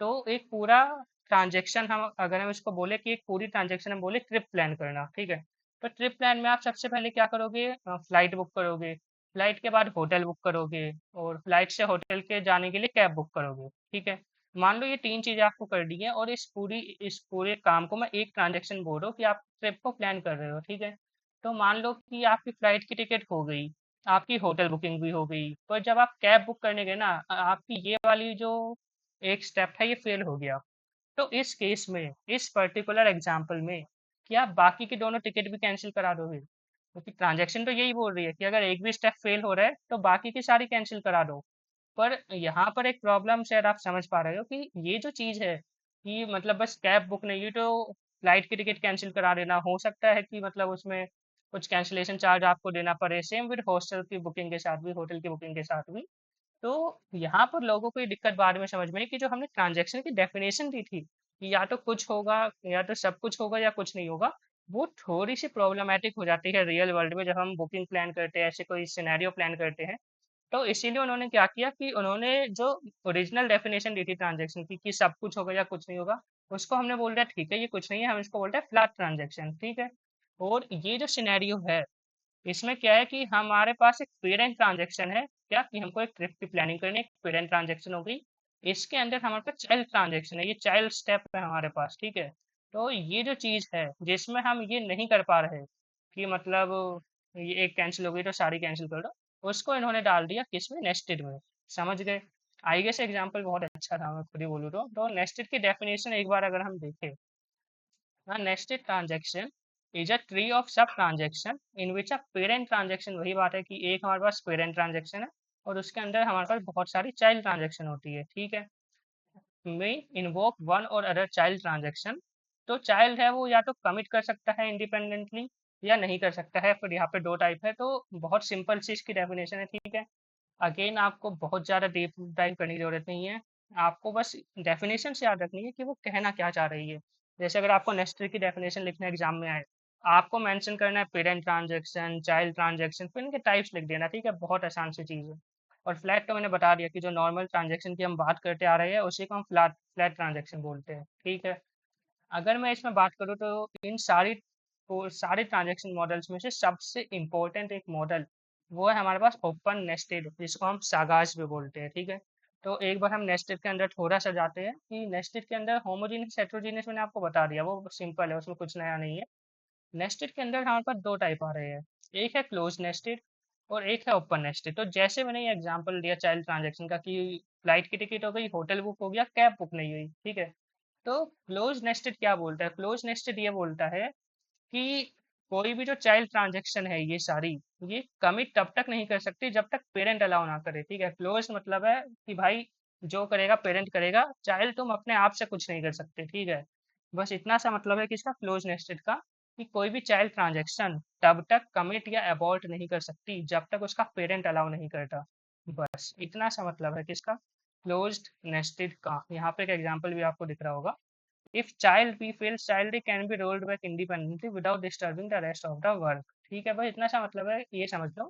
तो एक पूरा ट्रांजेक्शन, हम अगर हम इसको बोले कि एक पूरी ट्रांजेक्शन हम बोले ट्रिप प्लान करना, ठीक है। तो ट्रिप प्लान में आप सबसे पहले क्या करोगे, फ्लाइट बुक करोगे, फ्लाइट के बाद होटल बुक करोगे, और फ्लाइट से होटल के जाने के लिए कैब बुक करोगे, ठीक है। मान लो ये तीन चीजें आपको कर दी है और इस पूरे काम को मैं एक ट्रांजेक्शन बोल रहा हूँ कि आप ट्रिप को प्लान कर रहे हो, ठीक है। तो मान लो कि आपकी फ्लाइट की टिकट हो गई, आपकी होटल बुकिंग भी हो गई, पर जब आप कैब बुक करने गए ना, आपकी ये वाली जो एक स्टेप था ये फेल हो गया। तो इस केस में, इस पर्टिकुलर एग्जाम्पल में, क्या आप बाकी की दोनों टिकट भी कैंसिल करा दोगे? क्योंकि ट्रांजैक्शन तो यही बोल रही है कि अगर एक भी स्टेप फेल हो रहा है तो बाकी की सारी कैंसिल करा दो। पर यहाँ पर एक प्रॉब्लम शायद आप समझ पा रहे हो कि ये जो चीज़ है कि मतलब बस कैब बुक नहीं, है तो फ्लाइट की टिकट कैंसिल करा देना, हो सकता है कि मतलब उसमें कुछ कैंसिलेशन चार्ज आपको देना पड़े, सेम विद हॉस्टल की बुकिंग के साथ भी, होटल की बुकिंग के साथ भी। तो यहाँ पर लोगों को ये दिक्कत बाद में समझ में आई कि जो हमने ट्रांजैक्शन की डेफिनेशन दी थी कि या तो कुछ होगा या तो सब कुछ होगा या कुछ नहीं होगा, वो थोड़ी सी प्रॉब्लमेटिक हो जाती है रियल वर्ल्ड में जब हम बुकिंग प्लान करते हैं, ऐसे कोई सिनेरियो प्लान करते हैं। तो इसीलिए उन्होंने क्या किया कि उन्होंने जो ओरिजिनल डेफिनेशन दी थी ट्रांजैक्शन की कि सब कुछ होगा या कुछ नहीं होगा, उसको हमने बोल दिया ठीक है ये कुछ नहीं है, हम इसको बोलते हैं फ्लैट ट्रांजैक्शन, ठीक है। और ये जो सिनेरियो है, इसमें क्या है कि हमारे पास एक पेरेंट ट्रांजैक्शन है, क्या कि हमको एक ट्रिप की प्लानिंग करनी है, एक पेरेंट ट्रांजैक्शन हो गई। इसके अंदर हमारे पास चाइल्ड ट्रांजैक्शन है, ये चाइल्ड स्टेप है हमारे पास, ठीक है। तो ये जो चीज है जिसमें हम ये नहीं कर पा रहे कि मतलब ये एक कैंसिल हो गई तो सारी कैंसिल कर दो, उसको इन्होंने डाल दिया किसमें, नेस्टेड में। समझ गए? आई गेस एग्जाम्पल बहुत अच्छा था, मैं खुद ही बोलूँ तो नेस्टेड की डेफिनेशन एक बार अगर हम देखें, a nested transaction is a tree of सब transaction in which a parent transaction, वही बात है कि एक हमारे पास parent transaction है और उसके अंदर हमारे पास बहुत सारी child transaction होती है, ठीक है। may invoke one or other child transaction, तो child है वो या तो commit कर सकता है independently या नहीं कर सकता है, फिर यहाँ पे दो टाइप है, तो बहुत सिंपल सी इसकी डेफिनेशन है, ठीक है। अगेन आपको बहुत ज़्यादा डीप डाइव करने की जरूरत नहीं है, आपको बस डेफिनेशन से याद रखनी है कि वो कहना क्या चाह रही है। जैसे अगर आपको नेस्टेड की डेफिनेशन लिखना एग्जाम में आए, आपको मेंशन करना है पेरेंट ट्रांजैक्शन, चाइल्ड ट्रांजैक्शन, फिर इनके टाइप्स लिख देना, ठीक है, बहुत आसान सी चीज़ है। और फ्लैट तो मैंने बता दिया कि जो नॉर्मल ट्रांजैक्शन की हम बात करते आ रहे हैं उसी को हम फ्लैट फ्लैट ट्रांजैक्शन बोलते हैं, ठीक है। अगर मैं इसमें बात करूँ तो इन सारे ट्रांजैक्शन मॉडल्स में से सबसे इम्पोर्टेंट एक मॉडल वो है हमारे पास ओपन नेस्टेड, जिसको हम सागास भी बोलते हैं, ठीक है। तो एक बार हम नेस्टेड के अंदर थोड़ा सा जाते हैं कि नेस्टेड के अंदर होमोजीनियस हेटेरोजीनियस मैंने आपको बता दिया, वो सिंपल है, उसमें कुछ नया नहीं है। नेस्टेड के अंदर हमारे पास दो टाइप आ रहे हैं, एक है क्लोज नेस्टेड और एक है ओपन नेस्टेड। तो जैसे मैंने ये एग्जांपल दिया चाइल्ड ट्रांजैक्शन का कि फ्लाइट की टिकट हो गई, होटल बुक हो गया, कैब बुक नहीं हुई, ठीक है। तो क्लोज नेस्टेड क्या बोलता है, क्लोज नेस्टेड ये बोलता है कि कोई भी जो चाइल्ड ट्रांजैक्शन है ये सारी, ये कमिट तब तक नहीं कर सकती जब तक पेरेंट अलाउ ना करे, ठीक है। क्लोज मतलब है कि भाई जो करेगा पेरेंट करेगा, चाइल्ड तुम अपने आप से कुछ नहीं कर सकते, ठीक है। बस इतना सा मतलब है कि इसका क्लोज नेस्टेड का, कि कोई भी चाइल्ड ट्रांजैक्शन तब तक कमिट या अबॉर्ट नहीं कर सकती जब तक उसका पेरेंट अलाउ नहीं करता। बस इतना सा मतलब है कि इसका क्लोज्ड नेस्टेड का। यहाँ पे एक एग्जांपल भी आपको दिख रहा होगा, if child b feels child can be rolled back independently without disturbing the rest of the work, ठीक है भाई, इतना सा मतलब है, ये समझ लो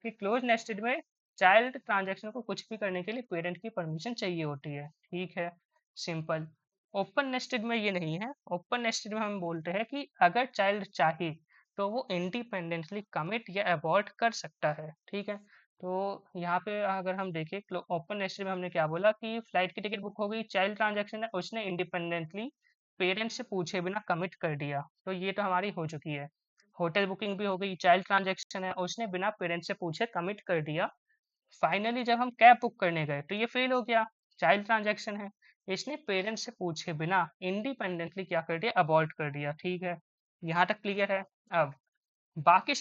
कि क्लोज नेस्टेड में चाइल्ड ट्रांजैक्शन को कुछ भी करने के लिए पेरेंट की परमिशन चाहिए होती है, ठीक है, सिंपल। ओपन नेस्टेड में ये नहीं है, ओपन नेस्टेड में हम बोलते हैं कि अगर चाइल्ड चाहे तो वो इंडिपेंडेंटली कमिट या अबॉर्ट कर सकता है, ठीक है। तो यहाँ पे अगर हम देखें ओपन नेस्टेड में हमने क्या बोला कि फ्लाइट की टिकट बुक हो गई, चाइल्ड ट्रांजैक्शन है, उसने इंडिपेंडेंटली पेरेंट्स से पूछे बिना कमिट कर दिया, तो ये तो हमारी हो चुकी है। होटल बुकिंग भी हो गई, चाइल्ड ट्रांजैक्शन है, उसने बिना पेरेंट्स से पूछे कमिट कर दिया। फाइनली जब हम कैब बुक करने गए तो ये फेल हो गया, चाइल्ड ट्रांजैक्शन है, इसने पेरेंट्स से पूछे बिना इंडिपेंडेंटली क्या कर दिया, अबॉर्ट कर दिया, ठीक है। यहाँ तक क्लियर है? अब बाकी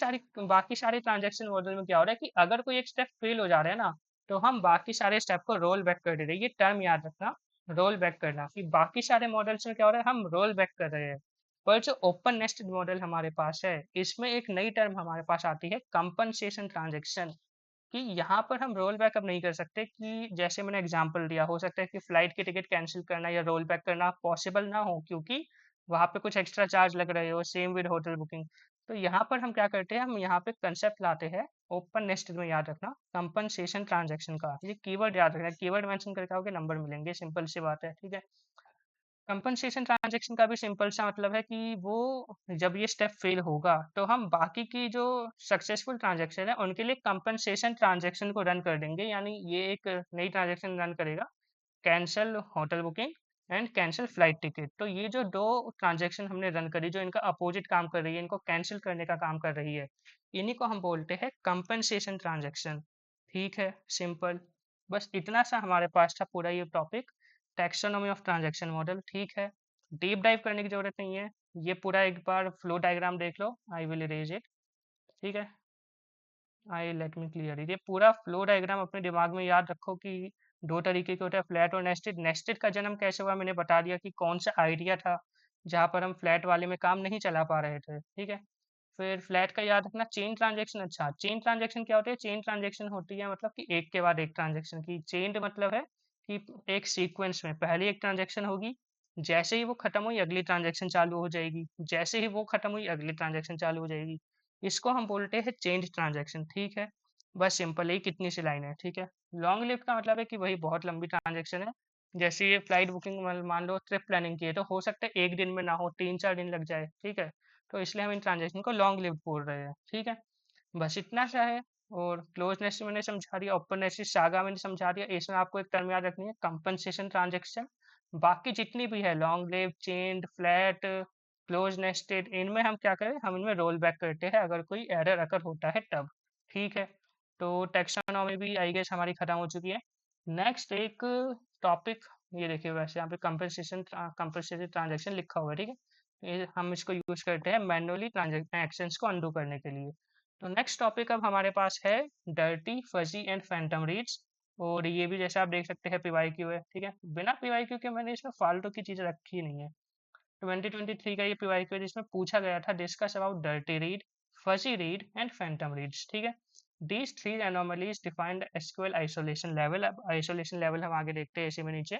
सारे ट्रांजैक्शन मॉडल में क्या हो रहा है कि अगर कोई एक स्टेप फेल हो जा रहा है ना, तो हम बाकी सारे स्टेप को रोल बैक कर दे रहे हैं, ये टर्म याद रखना, रोल बैक करना, कि बाकी सारे मॉडल्स में क्या हो रहा है, हम रोल बैक कर रहे हैं। पर जो ओपन नेस्टेड मॉडल हमारे पास है, इसमें एक नई टर्म हमारे पास आती है, कंपनसेशन ट्रांजेक्शन, कि यहाँ पर हम रोल बैक अब नहीं कर सकते, कि जैसे मैंने एग्जांपल दिया, हो सकता है कि फ्लाइट की टिकट कैंसिल करना या रोल बैक करना पॉसिबल ना हो क्योंकि वहाँ पे कुछ एक्स्ट्रा चार्ज लग रहे हो, सेम विद होटल बुकिंग। तो यहाँ पर हम क्या करते हैं, हम यहाँ पे कंसेप्ट लाते हैं, ओपन नेस्टेड में याद रखना, कंपनसेशन ट्रांजैक्शन का, ये कीवर्ड याद रखना, कीवर्ड मेंशन करके आओगे नंबर मिलेंगे, सिंपल सी बात है, ठीक है। कंपनसेशन ट्रांजैक्शन का भी सिंपल सा मतलब है कि वो जब ये स्टेप फेल होगा तो हम बाकी की जो सक्सेसफुल ट्रांजैक्शन है उनके लिए कंपनसेशन ट्रांजैक्शन को रन कर देंगे, यानी ये एक नई ट्रांजैक्शन रन करेगा, cancel hotel booking and cancel flight ticket. तो ये जो दो ट्रांजैक्शन हमने रन करी जो इनका अपोजिट काम कर रही है, इनको कैंसिल करने का काम कर रही है, इन्हीं को हम बोलते हैं कंपनसेशन ट्रांजैक्शन, ठीक है, सिंपल। बस इतना सा हमारे पास था पूरा ये topic, taxonomy of transaction model, ठीक है। डीप डाइव करने की जरूरत नहीं है, ये पूरा एक बार फ्लो डायग्राम देख लो, आई विल इरेज इट, ठीक है। I let me clear it, ये पूरा फ्लो डायग्राम अपने दिमाग में याद रखो कि दो तरीके के होते हैं, फ्लैट और नेस्टेड। नेस्टेड का जन्म कैसे हुआ मैंने बता दिया कि कौन सा आइडिया था जहाँ पर हम फ्लैट वाले में काम नहीं चला पा रहे थे, ठीक है। फिर फ्लैट का याद रखना, चेन ट्रांजेक्शन। अच्छा, चेन ट्रांजेक्शन क्या होती है, चेन ट्रांजेक्शन होती है मतलब कि एक के बाद एक ट्रांजेक्शन की, चेन मतलब है कि एक सीक्वेंस में पहले एक ट्रांजेक्शन होगी, जैसे ही वो खत्म हुई अगली ट्रांजेक्शन चालू हो जाएगी, जैसे ही वो खत्म हुई अगली ट्रांजेक्शन चालू हो जाएगी, इसको हम बोलते हैं चेंज ट्रांजेक्शन, ठीक है। बस सिंपल ही कितनी सी लाइन है, ठीक है। लॉन्ग लिव्ड का मतलब है कि वही बहुत लंबी ट्रांजेक्शन है। जैसे ये फ्लाइट बुकिंग मान लो ट्रिप प्लानिंग की है, तो हो सकता है एक दिन में ना हो, 3-4 दिन लग जाए, ठीक है। तो इसलिए हम इन ट्रांजेक्शन को लॉन्ग लिव्ड बोल रहे हैं, ठीक है। बस इतना सा है। और क्लोजनेस मैंने समझा दिया, ओपननेस सागा मैंने समझा दिया। इसमें आपको एक टर्म याद रखनी है, कंपनसेशन ट्रांजेक्शन। बाकी जितनी भी है long live, chained, flat, close nested, इनमें हम क्या करें, हम इनमें रोल बैक करते हैं अगर कोई एरर अगर होता है तब, ठीक है। तो टैक्सोनॉमी भी आई गेस हमारी खत्म हो चुकी है। नेक्स्ट एक टॉपिक, ये देखिए वैसे यहाँ पे कंपनसेशन ट्रांजेक्शन लिखा हुआ है, ठीक है। ये हम इसको यूज करते हैं मैनुअली ट्रांजेक्शन एक्शंस को अंडू करने के लिए। तो नेक्स्ट टॉपिक अब हमारे पास है dirty, fuzzy and Phantom reads. और ये भी जैसे आप देख सकते हैं पीवाईक्यू है, ठीक है। बिना पीवाईक्यू के मैंने इसमें फालतू की चीज़ रखी नहीं है। 2023 का ये पीवाईक्यू है जिसमें पूछा गया था discuss about dirty read, fuzzy read and Phantom reads, ठीक है। These three anomalies defined SQL isolation level। अब आइसोलेशन लेवल हम आगे देखते हैं इसी में नीचे।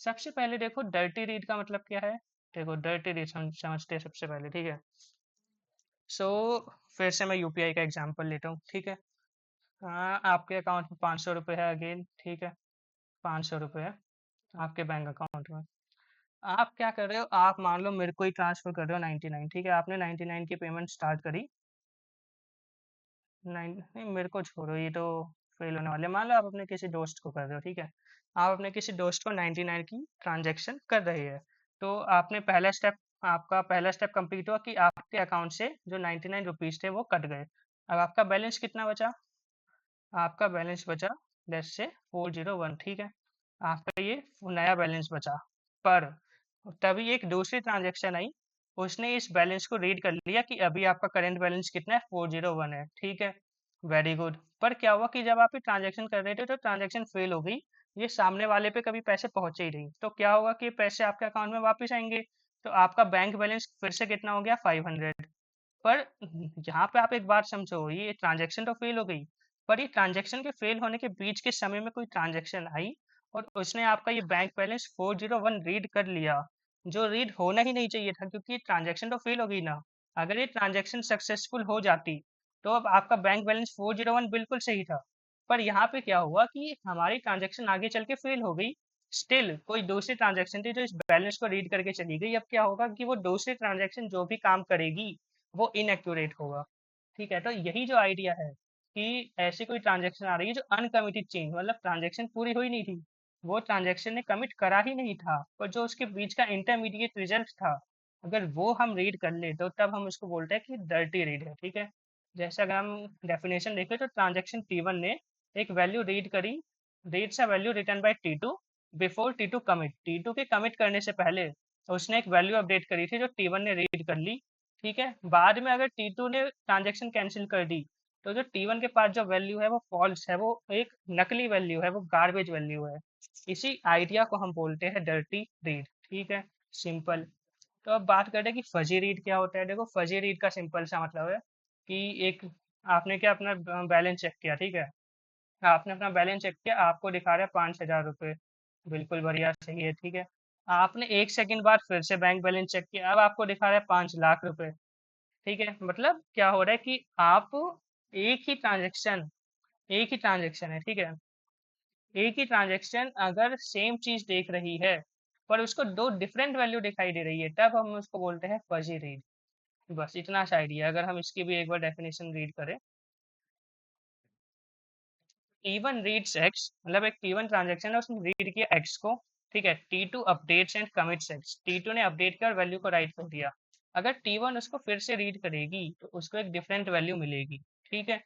सबसे पहले देखो डर्टी रीड का मतलब क्या है। देखो डर्टी रीड समझते हैं सबसे पहले, ठीक है। सो फिर से मैं यूपीआई का एग्जांपल लेता हूँ, ठीक है। हाँ, आपके अकाउंट में 500 रुपये है अगेन, ठीक है। 500 रुपये है आपके बैंक अकाउंट में। आप क्या कर रहे हो, आप मान लो मेरे को ही ट्रांसफर कर रहे हो 99, ठीक है। आपने 99 की पेमेंट स्टार्ट करी। नाइन नहीं, मेरे को छोड़ो, ये तो फेल होने वाले। मान लो आप अपने किसी दोस्त को कर रहे हो, ठीक है। आप अपने किसी दोस्त को 99 की ट्रांजैक्शन कर रहे हैं। तो आपने पहला स्टेप, आपका पहला स्टेप कंप्लीट हुआ कि आपके अकाउंट से जो 99 रुपीज़ थे वो कट गए। अब आपका बैलेंस कितना बचा, आपका बैलेंस बचा लेट्स से 401, ठीक है। आपका ये नया बैलेंस बचा। पर तभी एक दूसरी ट्रांजैक्शन आई, उसने इस बैलेंस को रीड कर लिया कि अभी आपका करंट बैलेंस कितना है, 401 है, ठीक है। Very good. पर क्या हुआ कि जब आप ये ट्रांजैक्शन कर रहे थे तो ट्रांजैक्शन फेल हो गई। ये सामने वाले पे कभी पैसे पहुंचे ही नहीं, तो क्या होगा कि पैसे आपके अकाउंट में वापस आएंगे। तो आपका बैंक बैलेंस फिर से कितना हो गया, 500। पर यहाँ पे आप एक बात समझो, ये ट्रांजैक्शन तो फेल हो गई, पर ये ट्रांजैक्शन के फेल होने के बीच के समय में कोई ट्रांजैक्शन आई और उसने आपका ये बैंक बैलेंस 401 रीड कर लिया, जो रीड होना ही नहीं चाहिए था, क्योंकि ट्रांजैक्शन तो फेल हो गई ना। अगर ये ट्रांजैक्शन सक्सेसफुल हो जाती तो अब आपका बैंक बैलेंस 401 बिल्कुल सही था। पर यहाँ पे क्या हुआ कि हमारी ट्रांजैक्शन आगे चल के फेल हो गई। स्टिल कोई दूसरी ट्रांजैक्शन थी जो इस बैलेंस को रीड करके चली गई। अब क्या होगा कि वो दूसरी ट्रांजैक्शन जो भी काम करेगी वो इनएक्यूरेट होगा, ठीक है। तो यही जो आइडिया है कि ऐसी कोई ट्रांजैक्शन आ रही है जो अनकमिटेड चेंज, मतलब ट्रांजैक्शन पूरी हुई नहीं थी, वो ट्रांजैक्शन ने कमिट करा ही नहीं था, पर जो उसके बीच का इंटरमीडिएट रिजल्ट था, अगर वो हम रीड कर ले तो तब हम उसको बोलते हैं कि डर्टी रीड है, ठीक है। जैसे अगर हम डेफिनेशन देखें तो ट्रांजैक्शन T1 ने एक वैल्यू रीड करी, reads a value return by T2 before T2 commit. T2 के कमिट करने से पहले उसने एक वैल्यू अपडेट करी थी जो T1 ने रीड कर ली, ठीक है। बाद में अगर T2 ने ट्रांजैक्शन कैंसिल कर दी तो जो T1 के पास जो वैल्यू है वो फॉल्स है, वो एक नकली वैल्यू है, वो गार्बेज वैल्यू है। इसी आइडिया को हम बोलते हैं डर्टी रीड, ठीक है। सिंपल। तो अब बात करते हैं कि फजी रीड क्या होता है। देखो फजी रीड का सिंपल सा मतलब है कि एक, आपने क्या अपना बैलेंस चेक किया, ठीक है। आपने अपना बैलेंस चेक किया, आपको दिखा रहा है 5,000 रुपये, बिल्कुल बढ़िया सही है, ठीक है। आपने 1 सेकंड बाद फिर से बैंक बैलेंस चेक किया, अब आपको दिखा रहा है 5 लाख रुपए, ठीक है। मतलब क्या हो रहा है कि आप एक ही ट्रांजेक्शन एक ही ट्रांजेक्शन है, ठीक है। एक ही ट्रांजेक्शन अगर सेम चीज देख रही है पर उसको दो डिफरेंट वैल्यू दिखाई दे रही है, तब हम उसको बोलते हैं फजी रीड। बस इतना सा आइडिया। अगर हम इसकी भी एक बार डेफिनेशन रीड करें, T1 रीड्स एक्स, मतलब एक T1 ट्रांजेक्शन है, उसने रीड किया एक्स को, ठीक है। T2 updates and commits x, T2 ने अपडेट किया और वैल्यू को राइट कर दिया। अगर T1 उसको फिर से रीड करेगी तो उसको एक डिफरेंट वैल्यू मिलेगी, ठीक है।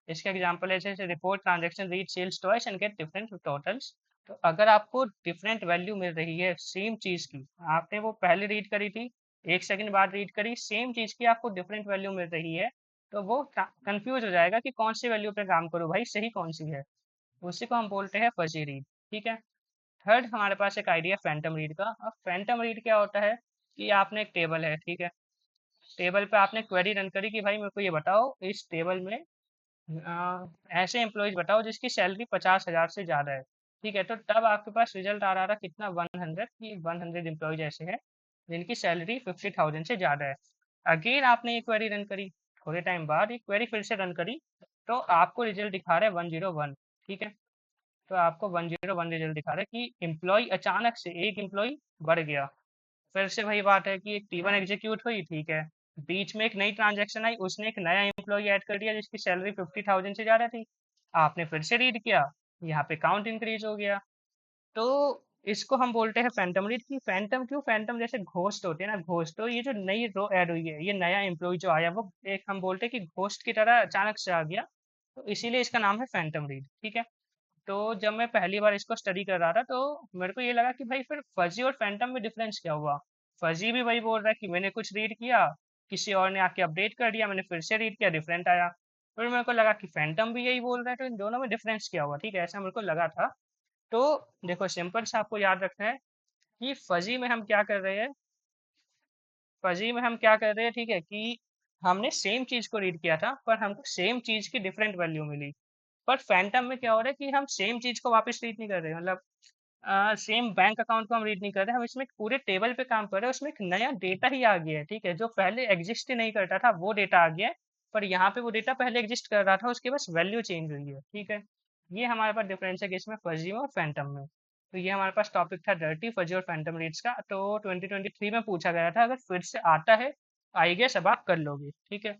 इसका एग्जांपल है जैसे report transaction read sales twice and get different totals. तो अगर आपको डिफरेंट वैल्यू मिल रही है सेम चीज की, आपने वो पहले रीड करी थी, 1 सेकंड बाद रीड करी, सेम चीज की आपको डिफरेंट वैल्यू मिल रही है, तो वो कंफ्यूज हो जाएगा कि कौन सी वैल्यू पे काम करूँ भाई, सही कौन सी है। उसी को हम बोलते हैं फजी रीड, ठीक है। थर्ड हमारे पास एक आइडिया फैंटम रीड का। अब फैंटम रीड क्या होता है कि आपने एक टेबल है, ठीक है। टेबल पे आपने क्वेरी रन करी कि भाई मेरे को ये बताओ इस टेबल में ऐसे एम्प्लॉयज बताओ जिसकी सैलरी 50,000 से ज़्यादा है, ठीक है। तो तब आपके पास रिजल्ट आ रहा था कितना, 100, कि 100 एम्प्लॉयज ऐसे हैं जिनकी सैलरी 50,000 से ज़्यादा है। अगेन आपने एक क्वेरी रन करी, थोड़े टाइम बाद एक क्वेरी फिर से रन करी, तो आपको रिजल्ट दिखा रहा है 101, ठीक है। तो आपको 101 रिजल्ट दिखा रहा है कि एम्प्लॉय अचानक से एक एम्प्लॉय बढ़ गया। फिर से वही बात है कि एक T1 एग्जीक्यूट हुई, ठीक है। बीच में एक नई ट्रांजैक्शन आई, उसने एक नया एम्प्लॉय ऐड कर दिया जिसकी सैलरी 50,000 से ज़्यादा थी। आपने फिर से रीड किया, यहाँ पे काउंट इंक्रीज हो गया। तो इसको हम बोलते हैं फैंटम रीड की। फैंटम क्यों? फैंटम जैसे घोस्ट होते हैं ना, घोस्ट। तो ये जो नई रो ऐड हुई है, ये नया एम्प्लॉय जो आया, वो एक हम बोलते हैं कि घोस्ट की तरह अचानक से आ गया। तो इसीलिए इसका नाम है फैंटम रीड, ठीक है। तो जब मैं पहली बार इसको स्टडी कर रहा था तो मेरे को ये लगा कि भाई फिर फजी और फैंटम में डिफरेंस क्या हुआ। फजी भी वही बोल रहा है कि मैंने कुछ रीड किया, किसी और ने आके अपडेट कर दिया, मैंने फिर से रीड किया, डिफरेंट आया। फिर मेरे को लगा कि फैंटम भी यही बोल रहा है, तो इन दोनों में डिफरेंस क्या हुआ, ठीक है, ऐसा मेरे को लगा था। तो देखो, सिंपल से आपको याद रखना है कि फजी में हम क्या कर रहे हैं। फजी में हम क्या कर रहे हैं, ठीक है, कि हमने सेम चीज को रीड किया था पर हमको सेम चीज की डिफरेंट वैल्यू मिली। पर फैंटम में क्या हो रहा है कि हम सेम चीज को वापस रीड नहीं कर रहे, मतलब सेम बैंक अकाउंट को हम रीड नहीं कर रहे, हम इसमें एक पूरे टेबल पे काम कर रहे हैं, उसमें एक नया डेटा ही आ गया है, ठीक है। जो पहले एग्जिस्ट ही नहीं करता था वो डेटा आ गया है, पर यहाँ पे वो डेटा पहले एग्जिस्ट कर रहा था, उसके बस वैल्यू चेंज हुई है, ठीक है। ये हमारे पास डिफरेंस है किसमें, फजी में और फैंटम में। तो ये हमारे पास टॉपिक था डर्टी फजी और फैंटम रीड्स का। तो 2023 में पूछा गया था, अगर फिर से आता है आई गेस अब आप कर लोगे, ठीक है।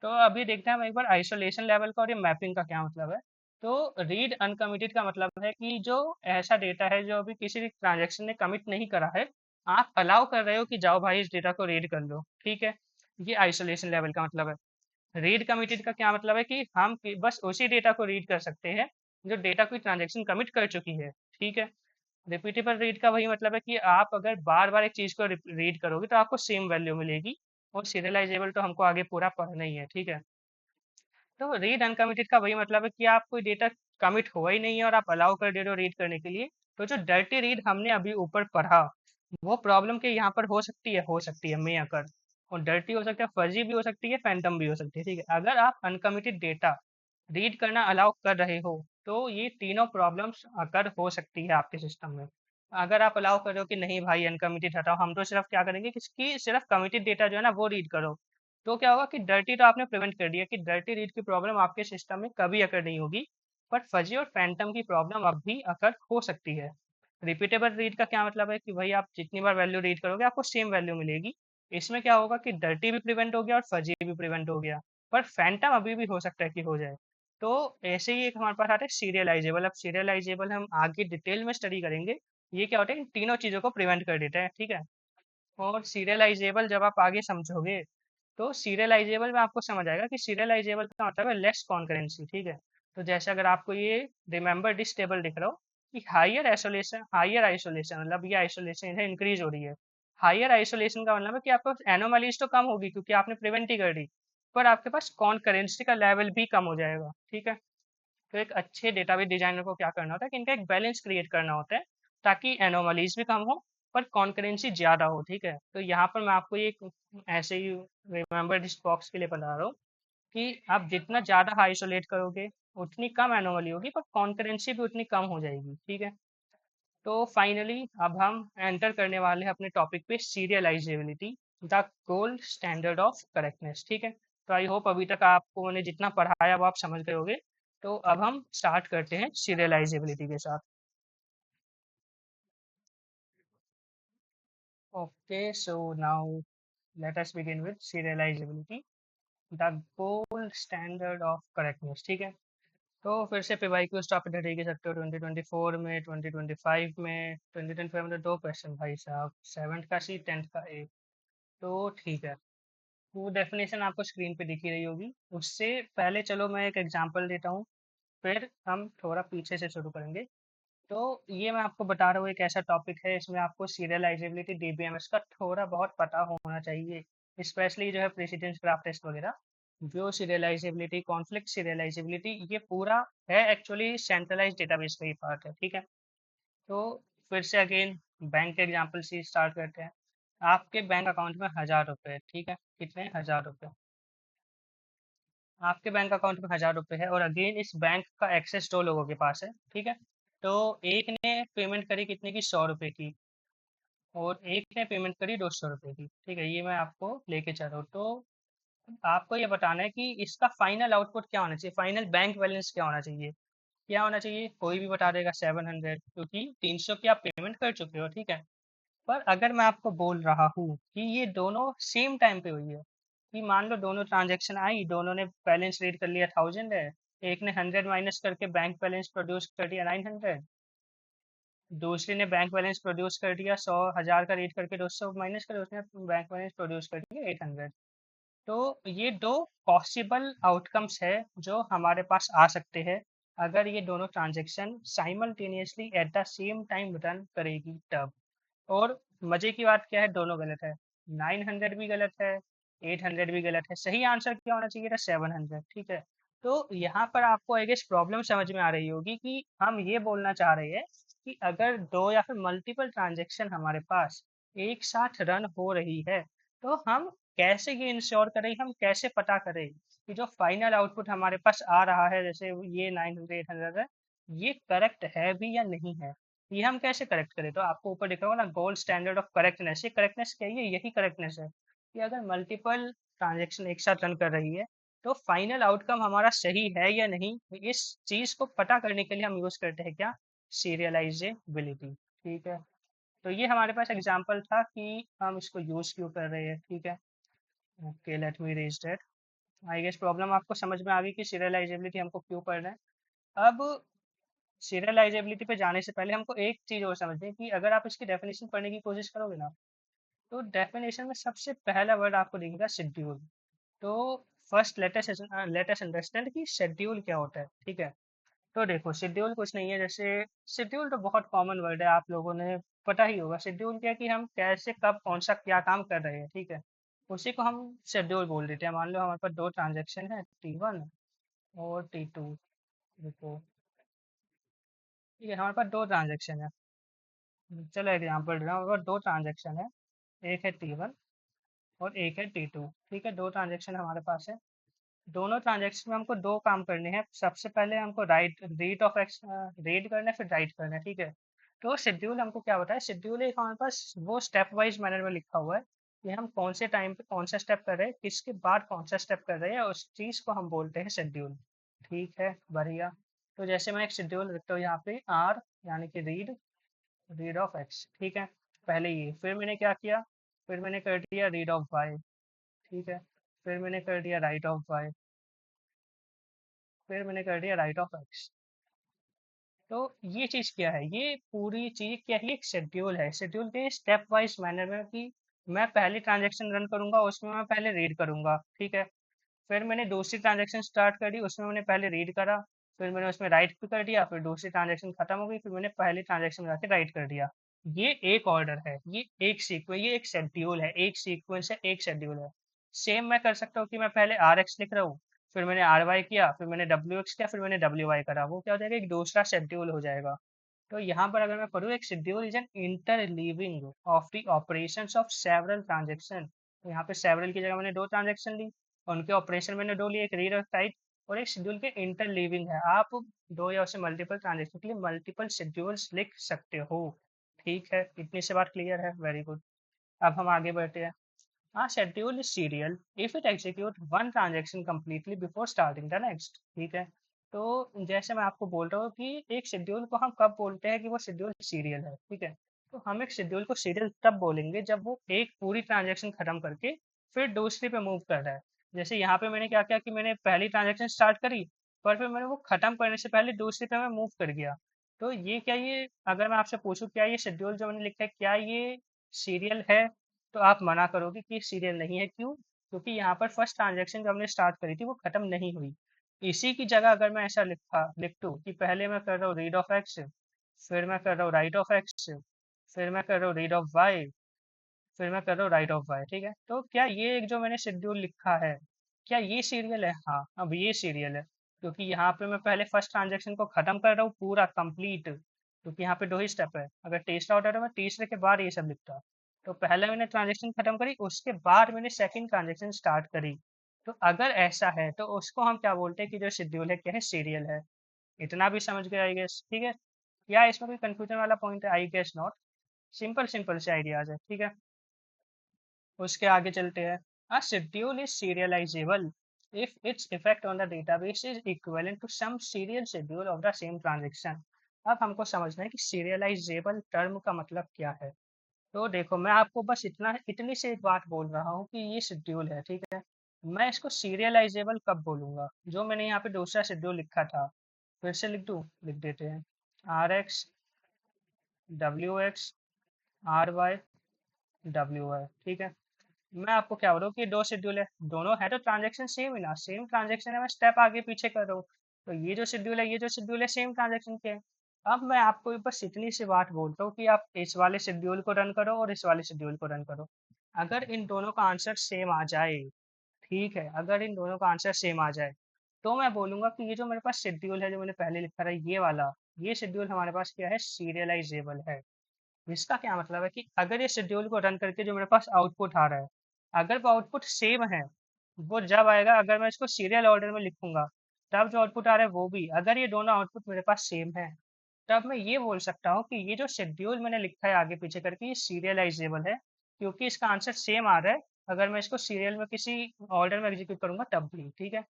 तो अभी देखते हैं हम एक बार आइसोलेशन लेवल का और ये मैपिंग का क्या मतलब है। तो रीड अनकमिटेड का मतलब है कि जो ऐसा डेटा है जो अभी किसी भी ट्रांजेक्शन ने कमिट नहीं करा है, आप अलाउ कर रहे हो कि जाओ भाई इस डेटा को रीड कर लो, ठीक है। ये आइसोलेशन लेवल का मतलब है। रीड कमिटेड का क्या मतलब है कि हम बस उसी डेटा को रीड कर सकते हैं जो डेटा कोई ट्रांजेक्शन कमिट कर चुकी है, ठीक है। रिपीटेबल रीड का वही मतलब है कि आप अगर बार बार एक चीज को रीड करोगे तो आपको सेम वैल्यू मिलेगी। और सीरियलाइजेबल तो हमको आगे पूरा पढ़ना ही है, ठीक है। तो रीड अनकमिटेड का वही मतलब है कि आप कोई डेटा कमिट हुआ ही नहीं है और आप अलाउ कर दे रहे हो रीड करने के लिए। तो जो डर्टी रीड हमने अभी ऊपर पढ़ा, वो प्रॉब्लम के यहाँ पर हो सकती है मे अकर। और डर्टी हो सकता है, फर्जी भी हो सकती है, फैंटम भी हो सकती है, ठीक है। अगर आप अनकमिटेड डेटा रीड करना अलाउ कर रहे हो तो ये तीनों प्रॉब्लम्स अकर हो सकती है आपके सिस्टम में। अगर आप अलाउ कर रहे हो कि नहीं भाई अनकमिटेड हटाओ, हम तो सिर्फ क्या करेंगे कि सिर्फ कमिटेड डेटा जो है ना वो रीड करो, तो क्या होगा कि डर्टी तो आपने प्रिवेंट कर दिया कि डर्टी रीड की प्रॉब्लम आपके सिस्टम में कभी अकर नहीं होगी। बट फजी और फैंटम की प्रॉब्लम अब भी अकर हो सकती है। रिपीटेबल रीड का क्या मतलब है कि भाई आप जितनी बार वैल्यू रीड करोगे आपको सेम वैल्यू मिलेगी। इसमें क्या होगा कि डर्टी भी प्रिवेंट हो गया और फजी भी प्रिवेंट हो गया। पर फैंटम अभी भी हो सकता है कि हो जाए। तो ऐसे ही एक हमारे पास आता है सीरियलाइजेबल। अब सीरियलाइजेबल हम आगे डिटेल में स्टडी करेंगे। ये क्या होता है, इन तीनों चीज़ों को प्रिवेंट कर देता है, ठीक है। और सीरियलाइजेबल जब आप आगे समझोगे तो सीरियलाइजेबल में आपको समझ आएगा कि सीरियलाइजेबल का मतलब है लेस कॉन्करेंसी, ठीक है। तो जैसे अगर आपको ये रिमेंबर दिस टेबल दिख रहा हो कि हायर आइसोलेशन मतलब ये आइसोलेशन है इंक्रीज हो रही है। हायर आइसोलेशन का मतलब है कि आपको एनोमलीज तो कम होगी क्योंकि आपने प्रिवेंट ही कर दी, पर आपके पास कॉन्करेंसी का लेवल भी कम हो जाएगा, ठीक है। तो एक अच्छे डेटाबेस डिजाइनर को क्या करना होता है कि इनका एक बैलेंस क्रिएट करना होता है ताकि एनोमलीज भी कम हो पर कॉन्करेंसी ज्यादा हो, ठीक है। तो यहाँ पर मैं आपको ये ऐसे ही रिमेंबर दिस बॉक्स के लिए बता रहा हूँ कि आप जितना ज्यादा आइसोलेट करोगे उतनी कम एनोमली होगी पर कॉन्करेंसी भी उतनी कम हो जाएगी, ठीक है। तो फाइनली अब हम एंटर करने वाले हैं अपने टॉपिक पे serialisability, the gold standard of correctness, ठीक है। तो आई होप अभी तक आपको मैंने जितना पढ़ाया वो आप समझ गए होंगे। तो अब हम स्टार्ट करते हैं सीरियलाइजेबिलिटी के साथ। Okay, so now let us begin with serialisability, the gold standard of correctness, ठीक है। तो फिर से पीवाई क्यू टॉपिक देख सकते हो 2024 में, 2025 में। 2025 में तो दो क्वेश्चन भाई साहब, सेवन्थ का सी, टेंथ का ए। तो ठीक है, वो डेफिनेशन आपको स्क्रीन पे दिख ही रही होगी। उससे पहले चलो मैं एक एग्जांपल देता हूँ, फिर हम थोड़ा पीछे से शुरू करेंगे। तो ये मैं आपको बता रहा हूँ एक ऐसा टॉपिक है, इसमें आपको सीरियलाइजेबिलिटी डीबीएमएस का थोड़ा बहुत पता होना चाहिए, स्पेशली जो है प्रेसिडेंस ग्राफ टेस्ट वगैरह। जो सीरियलाइजेबिलिटी, कॉन्फ्लिक्ट सीरियलाइजेबिलिटी, ये पूरा है एक्चुअली सेंट्रलाइज डेटाबेस का ही पार्ट है, ठीक है। तो फिर से अगेन बैंक के एग्जाम्पल से स्टार्ट करते हैं। आपके बैंक अकाउंट में 1,000 रुपये, ठीक है, कितने, 1,000 रुपये। आपके बैंक अकाउंट में 1,000 रुपये है और अगेन इस बैंक का एक्सेस दो लोगों के पास है, ठीक है। तो एक ने पेमेंट करी कितने की, 100 रुपये की, और एक ने पेमेंट करी 200 रुपये की, ठीक है। ये मैं आपको लेके चल रहा हूँ। तो आपको ये बताना है कि इसका फाइनल आउटपुट क्या होना चाहिए, फाइनल बैंक बैलेंस क्या होना चाहिए। क्या होना चाहिए, कोई भी बता देगा 700, क्योंकि 300 की आप पेमेंट कर चुके हो, ठीक है। पर अगर मैं आपको बोल रहा हूँ कि ये दोनों सेम टाइम पे हुई है, कि मान लो दोनों ट्रांजैक्शन आई, दोनों ने बैलेंस रीड कर लिया 1000 है, एक ने 100 माइनस करके बैंक बैलेंस प्रोड्यूस कर दिया 900, दूसरे ने बैंक बैलेंस प्रोड्यूस कर दिया 100 हजार का रीड करके 200 माइनस कर उसने बैंक बैलेंस प्रोड्यूस कर दिया 800। तो ये दो पॉसिबल आउटकम्स है जो हमारे पास आ सकते हैं अगर ये दोनों transaction simultaneously at the same time run करेगी तब। और मजे की बात क्या है, दोनों गलत है। 900 भी गलत है, 800 भी गलत है। सही आंसर क्या होना चाहिए था, 700, ठीक है। तो यहाँ पर आपको आई गेस प्रॉब्लम समझ में आ रही होगी कि हम ये बोलना चाह रहे हैं कि अगर दो या फिर मल्टीपल ट्रांजेक्शन हमारे पास एक साथ रन हो रही है, तो हम कैसे ये इंश्योर करें, हम कैसे पता करें कि जो फाइनल आउटपुट हमारे पास आ रहा है, जैसे ये 900 800 है, ये करेक्ट है भी या नहीं है। ये हम कैसे करेक्ट करें, तो आपको ऊपर दिखा होगा ना गोल्ड स्टैंडर्ड ऑफ करेक्टनेस। ये करेक्टनेस क्या है, यही करेक्टनेस है कि अगर मल्टीपल ट्रांजेक्शन एक साथ रन कर रही है तो फाइनल आउटकम हमारा सही है या नहीं, इस चीज को पता करने के लिए हम यूज करते हैं क्या, सीरियलाइजेबिलिटी, ठीक है। तो ये हमारे पास एग्जांपल था कि हम इसको यूज क्यों कर रहे हैं, ठीक है। Okay, let me reach that. I guess problem आपको समझ में आ गई कि सीरियलाइजेबिलिटी हमको क्यों करना है। अब सीरियलाइजेबिलिटी पे जाने से पहले हमको एक चीज और समझनी है कि अगर आप इसकी डेफिनेशन पढ़ने की कोशिश करोगे ना, तो डेफिनेशन में सबसे पहला वर्ड आपको दिखेगा शेड्यूल। तो फर्स्ट लेटेस्ट अंडरस्टैंड कि शेड्यूल क्या होता है, ठीक है। तो देखो शेड्यूल कुछ नहीं है, जैसे शेड्यूल तो बहुत कॉमन वर्ड है, आप लोगों ने पता ही होगा। शेड्यूल क्या है कि हम कैसे कब कौन सा क्या काम कर रहे हैं, ठीक है। उसी को हम शेड्यूल बोल देते हैं। मान लो हमारे पास दो ट्रांजेक्शन है, T1 और T2। देखो, ठीक है, हमारे पास दो ट्रांजेक्शन है। चलो एग्जाम्पल दे रहा हूँ, अगर दो ट्रांजेक्शन है, एक है T1 और एक है T2, ठीक है। दो ट्रांजेक्शन हमारे पास है। दोनों ट्रांजेक्शन में हमको दो काम करने हैं। सबसे पहले हमको रीड ऑफ एक्स रीड करना है, फिर राइट करना है, ठीक है। तो शेड्यूल हमको क्या बताया, शेड्यूल एक हमारे पास वो स्टेप वाइज मैनर में लिखा हुआ है कि हम कौन से टाइम पे कौन सा स्टेप कर रहे हैं, किसके बाद कौन सा स्टेप कर रहे हैं, उस चीज को हम बोलते हैं शेड्यूल, ठीक है, बढ़िया। तो जैसे मैं एक शेड्यूल लिखता हूँ यहाँ पे आर, यानी कि रीड ऑफ एक्स, ठीक है। पहले ये, फिर मैंने क्या किया, फिर मैंने कर दिया रीड ऑफ वाई, ठीक है। फिर मैंने कर दिया राइट ऑफ वाई, फिर मैंने कर दिया राइट ऑफ एक्स। तो ये चीज क्या है, ये पूरी चीज क्या है, एक शेड्यूल है। शेड्यूल के स्टेप वाइज मैनर में कि मैं पहली ट्रांजेक्शन रन करूंगा, उसमें मैं पहले रीड करूंगा, ठीक है। फिर मैंने दूसरी ट्रांजेक्शन स्टार्ट करी, उसमें मैंने पहले रीड करा, फिर मैंने उसमें राइट भी कर दिया, फिर दूसरी ट्रांजेक्शन खत्म हो गई, फिर मैंने पहली ट्रांजेक्शन में जाके राइट कर दिया। ये एक ऑर्डर है, ये एक सीक्वेंस, ये एक शेड्यूल है, एक सीक्वेंस है, एक शेड्यूल है। सेम मैं कर सकता हूँ कि मैं पहले आर एक्स लिख रहा हूँ, फिर मैंने आर वाई किया, फिर मैंने डब्ल्यू एक्स किया, फिर मैंने डब्ल्यू वाई करा, वो क्या हो जाएगा, एक दूसरा शेड्यूल हो जाएगा। तो यहाँ पर अगर मैं पढ़ूँ, एक schedule is an interleaving of the operations of several transaction. तो यहाँ पे सेवरल की जगह मैंने दो ट्रांजेक्शन ली, उनके ऑपरेशन मैंने दो लिए, एक रीड और राइट। और एक शेड्यूल के इंटरलीविंग है, आप दो या उससे मल्टीपल ट्रांजेक्शन के लिए मल्टीपल शेड्यूल्स लिख सकते हो, ठीक है। इतनी से बात क्लियर है, वेरी गुड। अब हम आगे बढ़ते हैं। हाँ, schedule is serial if it execute one transaction completely before starting the next, ठीक है। तो जैसे मैं आपको बोल रहा हूँ कि एक शेड्यूल को हम कब बोलते हैं कि वो शेड्यूल सीरियल है, ठीक है। तो हम एक शेड्यूल को सीरियल तब बोलेंगे जब वो एक पूरी ट्रांजेक्शन खत्म करके फिर दूसरी पे मूव कर रहा है। जैसे यहाँ पे मैंने क्या किया कि मैंने पहली ट्रांजेक्शन स्टार्ट करी, पर फिर मैंने वो खत्म करने से पहले दूसरी पे मैं मूव कर गया। तो ये क्या, ये अगर मैं आपसे पूछूं क्या ये शेड्यूल जो मैंने लिखा है क्या ये सीरियल है, तो आप मना करोगे कि सीरियल नहीं है, क्यों, क्योंकि यहाँ पर फर्स्ट ट्रांजेक्शन जो हमने स्टार्ट करी थी वो खत्म नहीं हुई। इसी की जगह अगर मैं ऐसा लिख दूँ कि पहले मैं कर रहा हूँ रीड ऑफ एक्स, फिर मैं कर रहा हूँ राइट ऑफ एक्स, फिर मैं कर रहा हूँ रीड ऑफ वाई, फिर मैं कर रहा हूँ राइट ऑफ वाई, ठीक है। तो क्या ये एक जो मैंने शेड्यूल लिखा है, क्या ये सीरियल है, हाँ अब ये सीरियल है। क्योंकि यहाँ पे मैं पहले फर्स्ट ट्रांजेक्शन को खत्म कर रहा हूँ पूरा कंप्लीट, क्योंकि यहाँ पे दो ही स्टेप है। अगर तीसरा होता तो मैं तीसरे के बाद ये सब लिखता। तो पहले मैंने ट्रांजेक्शन खत्म करी, उसके बाद मैंने सेकंड ट्रांजेक्शन स्टार्ट करी। तो अगर ऐसा है तो उसको हम क्या बोलते हैं कि जो शेड्यूल है क्या है, सीरियल है। इतना भी समझ गए आई गेस, ठीक है। या इसमें कोई कंफ्यूजन वाला पॉइंट है, I guess not. Simple simple से आइडियाज है, ठीक है। उसके आगे चलते हैं। A schedule is serializable if its effect on the database is equivalent to some serial schedule of the same transaction. अब हमको समझना है कि serializable टर्म का मतलब क्या है। तो देखो, मैं आपको बस इतनी सी एक बात बोल रहा हूँ कि ये शेड्यूल है, ठीक है। मैं इसको सीरियलाइजेबल कब बोलूंगा? जो मैंने यहाँ पे दूसरा शेड्यूल लिखा था, फिर से लिख दूँ, लिख देते हैं। RX WX RY WY, ठीक है। मैं आपको क्या बोल रहा हूँ कि दो शेड्यूल है, दोनों है तो ट्रांजेक्शन सेम ही ना, सेम ट्रांजेक्शन है, मैं स्टेप आगे पीछे कर रहा हूँ। तो ये जो शेड्यूल है, ये जो शेड्यूल है, सेम ट्रांजेक्शन के है। अब मैं आपको बस इतनी सी बात बोलता हूँ कि आप इस वाले शेड्यूल को रन करो और इस वाले शेड्यूल को रन करो। अगर इन दोनों का आंसर सेम आ जाए, ठीक है, अगर इन दोनों का आंसर सेम आ जाए, तो मैं बोलूंगा कि ये जो मेरे पास शेड्यूल है, जो मैंने पहले लिखा था ये वाला, ये शेड्यूल हमारे पास क्या है, सीरियलाइजेबल है। इसका क्या मतलब है कि अगर ये शेड्यूल को रन करके जो मेरे पास आउटपुट आ रहा है, अगर वो आउटपुट सेम है, वो जब आएगा, अगर मैं इसको सीरियल ऑर्डर में लिखूंगा, तब जो आउटपुट आ रहा है वो भी, अगर ये दोनों आउटपुट मेरे पास सेम है, तब मैं ये बोल सकता हूँ कि ये जो शेड्यूल मैंने लिखा है आगे पीछे करके, ये सीरियलाइजेबल है, क्योंकि इसका आंसर सेम आ रहा है। अगर मैं इसको सीरियल में किसी ऑर्डर में एग्जीक्यूट करूंगा तब भी, ठीक है।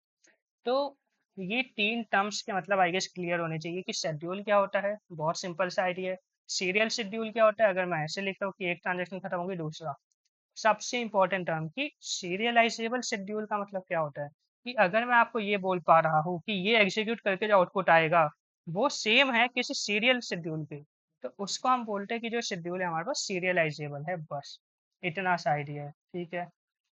तो ये तीन टर्म्स के मतलब आई गेस क्लियर होने चाहिए कि शेड्यूल क्या होता है, बहुत सिंपल सा आइडिया है। सीरियल शेड्यूल क्या होता है, अगर मैं ऐसे लिख रहा हूँ कि एक ट्रांजेक्शन खत्म होगी, दूसरा। सबसे इंपॉर्टेंट टर्म कि सीरियलाइजेबल शेड्यूल का मतलब क्या होता है, कि अगर मैं आपको ये बोल पा रहा हूँ कि ये एग्जीक्यूट करके जो आउटपुट आएगा वो सेम है किसी सीरियल शेड्यूल के, तो उसको हम बोलते हैं कि जो शेड्यूल है हमारे पास सीरियलाइजेबल है, बस इतना सा आइडिया है, ठीक है।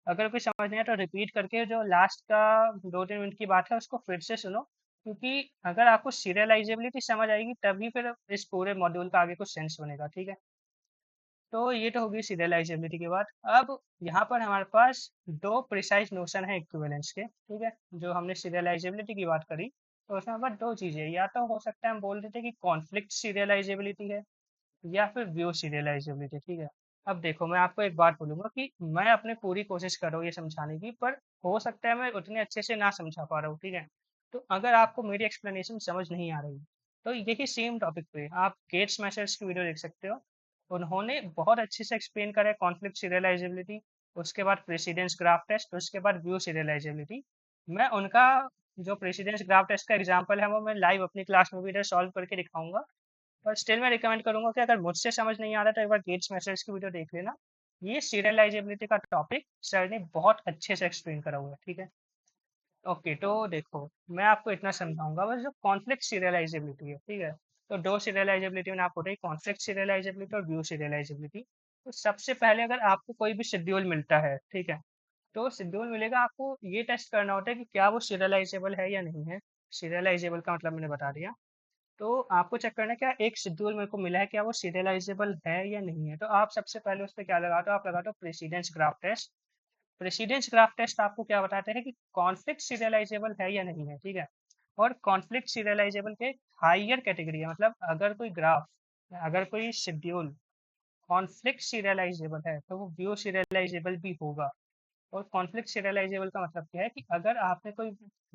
अगर कोई समझ नहीं है तो रिपीट करके जो लास्ट का 2-3 मिनट की बात है उसको फिर से सुनो, क्योंकि अगर आपको सीरियलाइजेबिलिटी समझ आएगी तभी फिर इस पूरे मॉड्यूल का आगे कुछ सेंस बनेगा, ठीक है। तो ये तो होगी सीरियलाइजेबिलिटी की बात। अब यहाँ पर हमारे पास दो प्रिसाइज नोशन है इक्विवेलेंस के, ठीक है। जो हमने सीरियलाइजेबिलिटी की बात करी, तो उसमें हमारे पास दो चीज़ें, या तो हो सकता है हम बोल देते कि कॉन्फ्लिक्ट सीरियलाइजेबिलिटी है, या फिर व्यू सीरियलाइजेबिलिटी, ठीक है। अब देखो, मैं आपको एक बात बोलूंगा कि मैं अपनी पूरी कोशिश कर रहा हूँ ये समझाने की, पर हो सकता है मैं उतने अच्छे से ना समझा पा रहा हूँ, ठीक है। तो अगर आपको मेरी एक्सप्लेनेशन समझ नहीं आ रही, तो यही सेम टॉपिक पे आप गेट्स मैशर्स की वीडियो देख सकते हो। उन्होंने बहुत अच्छे से एक्सप्लेन करा है कॉन्फ्लिक्ट सीरियलाइजेबिलिटी, उसके बाद प्रेसिडेंस ग्राफ टेस्ट, उसके बाद व्यू सीरियलाइजेबिलिटी। मैं उनका जो प्रेसिडेंस ग्राफ टेस्ट का एग्जाम्पल है वो मैं लाइव अपनी क्लास में भी इधर सॉल्व करके दिखाऊंगा। पर स्टिल मैं रिकमेंड करूंगा कि अगर मुझसे समझ नहीं आ रहा तो एक बार गेट्स मैसेज की वीडियो देख लेना। ये सीरियलाइजेबिलिटी का टॉपिक सर ने बहुत अच्छे से एक्सप्लेन करा हुआ है, ठीक है। ओके, तो देखो, मैं आपको इतना समझाऊंगा बस, जो कॉन्फ्लिक्ट सीरियलाइजेबिलिटी है, ठीक है। तो दो सीरियलाइजेबिलिटी मैंने आपको बताई, कॉन्फ्लिक्ट सीरियलाइजेबिलिटी और व्यू सीरियलाइजेबिलिटी। तो सबसे पहले अगर आपको कोई भी शेड्यूल मिलता है, ठीक है, तो शेड्यूल मिलेगा, आपको ये टेस्ट करना होता है कि क्या वो सीरियलाइजेबल है या नहीं है। सीरियलाइजेबल का मतलब मैंने बता दिया। तो आपको चेक करना है क्या एक शेड्यूल मेरे को मिला है, क्या वो सीरियलाइजेबल है या नहीं है। तो आप सबसे पहले उस पर क्या लगाते हो, आप लगाते हो precedence graph test. Precedence graph test आपको क्या बताते हैं कि कॉन्फ्लिक्ट सीरियलाइजेबल है या नहीं है, ठीक है। और कॉन्फ्लिक्ट सीरियलाइजेबल के हाइयर कैटेगरी है, मतलब अगर कोई ग्राफ, अगर कोई शेड्यूल कॉन्फ्लिक्ट सीरियलाइजेबल है तो वो व्यू सीरियलाइजेबल भी होगा। और कॉन्फ्लिक्ट सीरियलाइजेबल का मतलब क्या है कि अगर आपने कोई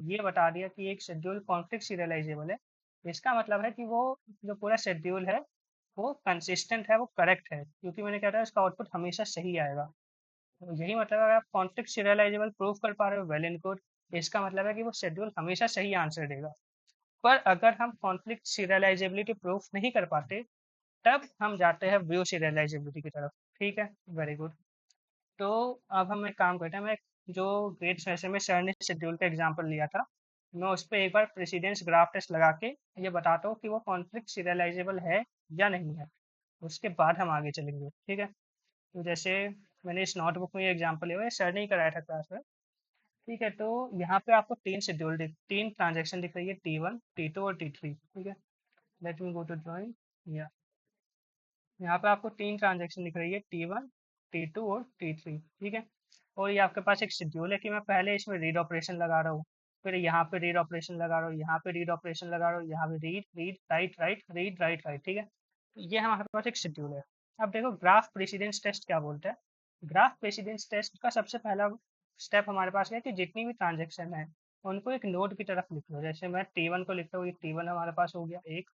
ये बता दिया कि एक शेड्यूल कॉन्फ्लिक्ट सीरियलाइजेबल है, इसका मतलब है कि वो जो पूरा शेड्यूल है वो कंसिस्टेंट है, वो करेक्ट है, क्योंकि मैंने कहा था इसका आउटपुट हमेशा सही आएगा। तो यही मतलब है, अगर आप कॉन्फ्लिक्ट सीरियलाइजेबल प्रूव कर पा रहे हो, वेल एंड गुड। इसका मतलब है कि वो शेड्यूल हमेशा सही आंसर देगा। पर अगर हम कॉन्फ्लिक्ट सीरियलाइजेबिलिटी प्रूफ नहीं कर पाते, तब हम जाते हैं व्यू सीरियलाइजेबिलिटी की तरफ, ठीक है। Very good. तो अब हम एक काम करते हैं, मैं जो ग्रेड सेशन में सर ने शेड्यूल का एग्जांपल लिया था, मैं उस पर एक बार प्रेसिडेंस ग्राफ टेस्ट लगा के ये बताता हूँ कि वो कॉन्फ्लिक्ट सीरियलाइजेबल है या नहीं है। उसके बाद हम आगे चलेंगे, ठीक है। तो जैसे मैंने इस नोटबुक में ये एग्जांपल लिया हुआ है, सर ने ही कराया था क्लास में, ठीक है। तो यहाँ पे आपको तीन ट्रांजेक्शन दिख रही है, T1 T2 और T3, ठीक है। Let me go to drawing. या यहाँ पे आपको तीन ट्रांजेक्शन दिख रही है, T1 T2 और T3, ठीक है। और ये आपके पास एक शेड्यूल है कि मैं पहले इसमें रीड ऑपरेशन लगा रहा हूँ, फिर यहाँ पे रीड ऑपरेशन लगा रहा हूँ, यहाँ पे रीड ऑपरेशन लगा रहा हूँ, यहाँ पे read read write right read write right, ठीक है। तो ये हमारे पास एक शेड्यूल है। अब देखो, ग्राफ प्रेसिडेंस टेस्ट क्या बोलता है। ग्राफ प्रेसिडेंस टेस्ट का सबसे पहला स्टेप हमारे पास है कि जितनी भी ट्रांजेक्शन है उनको एक नोड की तरफ लिख लो। जैसे मैं T1 को लिखता हूँ, ये T1 हमारे पास हो गया एक,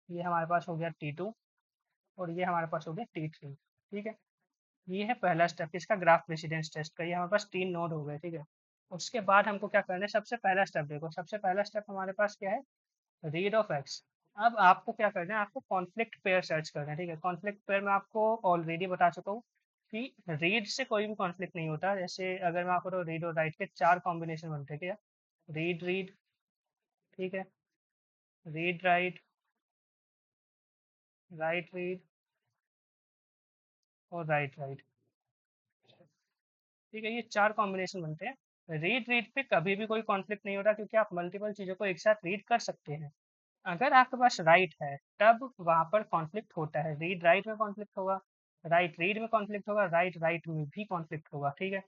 ये हमारे पास हो गया T2, और ये हमारे पास हो गया T3, ठीक है। ये है पहला स्टेप इसका ग्राफ प्रेसिडेंस टेस्ट का। ये हमारे पास 3 नोड हो गए, ठीक है। उसके बाद हमको क्या करना है, सबसे पहला स्टेप देखो, सबसे पहला स्टेप हमारे पास क्या है, रीड ऑफ एक्स। अब आपको क्या करना है, आपको कॉन्फ्लिक्ट पेयर सर्च करना है, ठीक है। कॉन्फ्लिक्ट पेयर में आपको ऑलरेडी बता चुका हूँ कि रीड से कोई भी कॉन्फ्लिक्ट नहीं होता। जैसे अगर मैं आपको रीड और राइट के 4 कॉम्बिनेशन बनते हैं क्या, रीड रीड, ठीक है, रीड राइट, राइट रीड और राइट राइट, ठीक है। ये 4 कॉम्बिनेशन बनते हैं। रीड रीड पे कभी भी कोई कॉन्फ्लिक्ट नहीं होता, क्योंकि आप मल्टीपल चीज़ों को एक साथ रीड कर सकते हैं। अगर आपके पास राइट है तब वहाँ पर कॉन्फ्लिक्ट होता है, रीड राइट में कॉन्फ्लिक्ट होगा, राइट रीड में कॉन्फ्लिक्ट होगा, राइट राइट में भी कॉन्फ्लिक्ट होगा, ठीक है।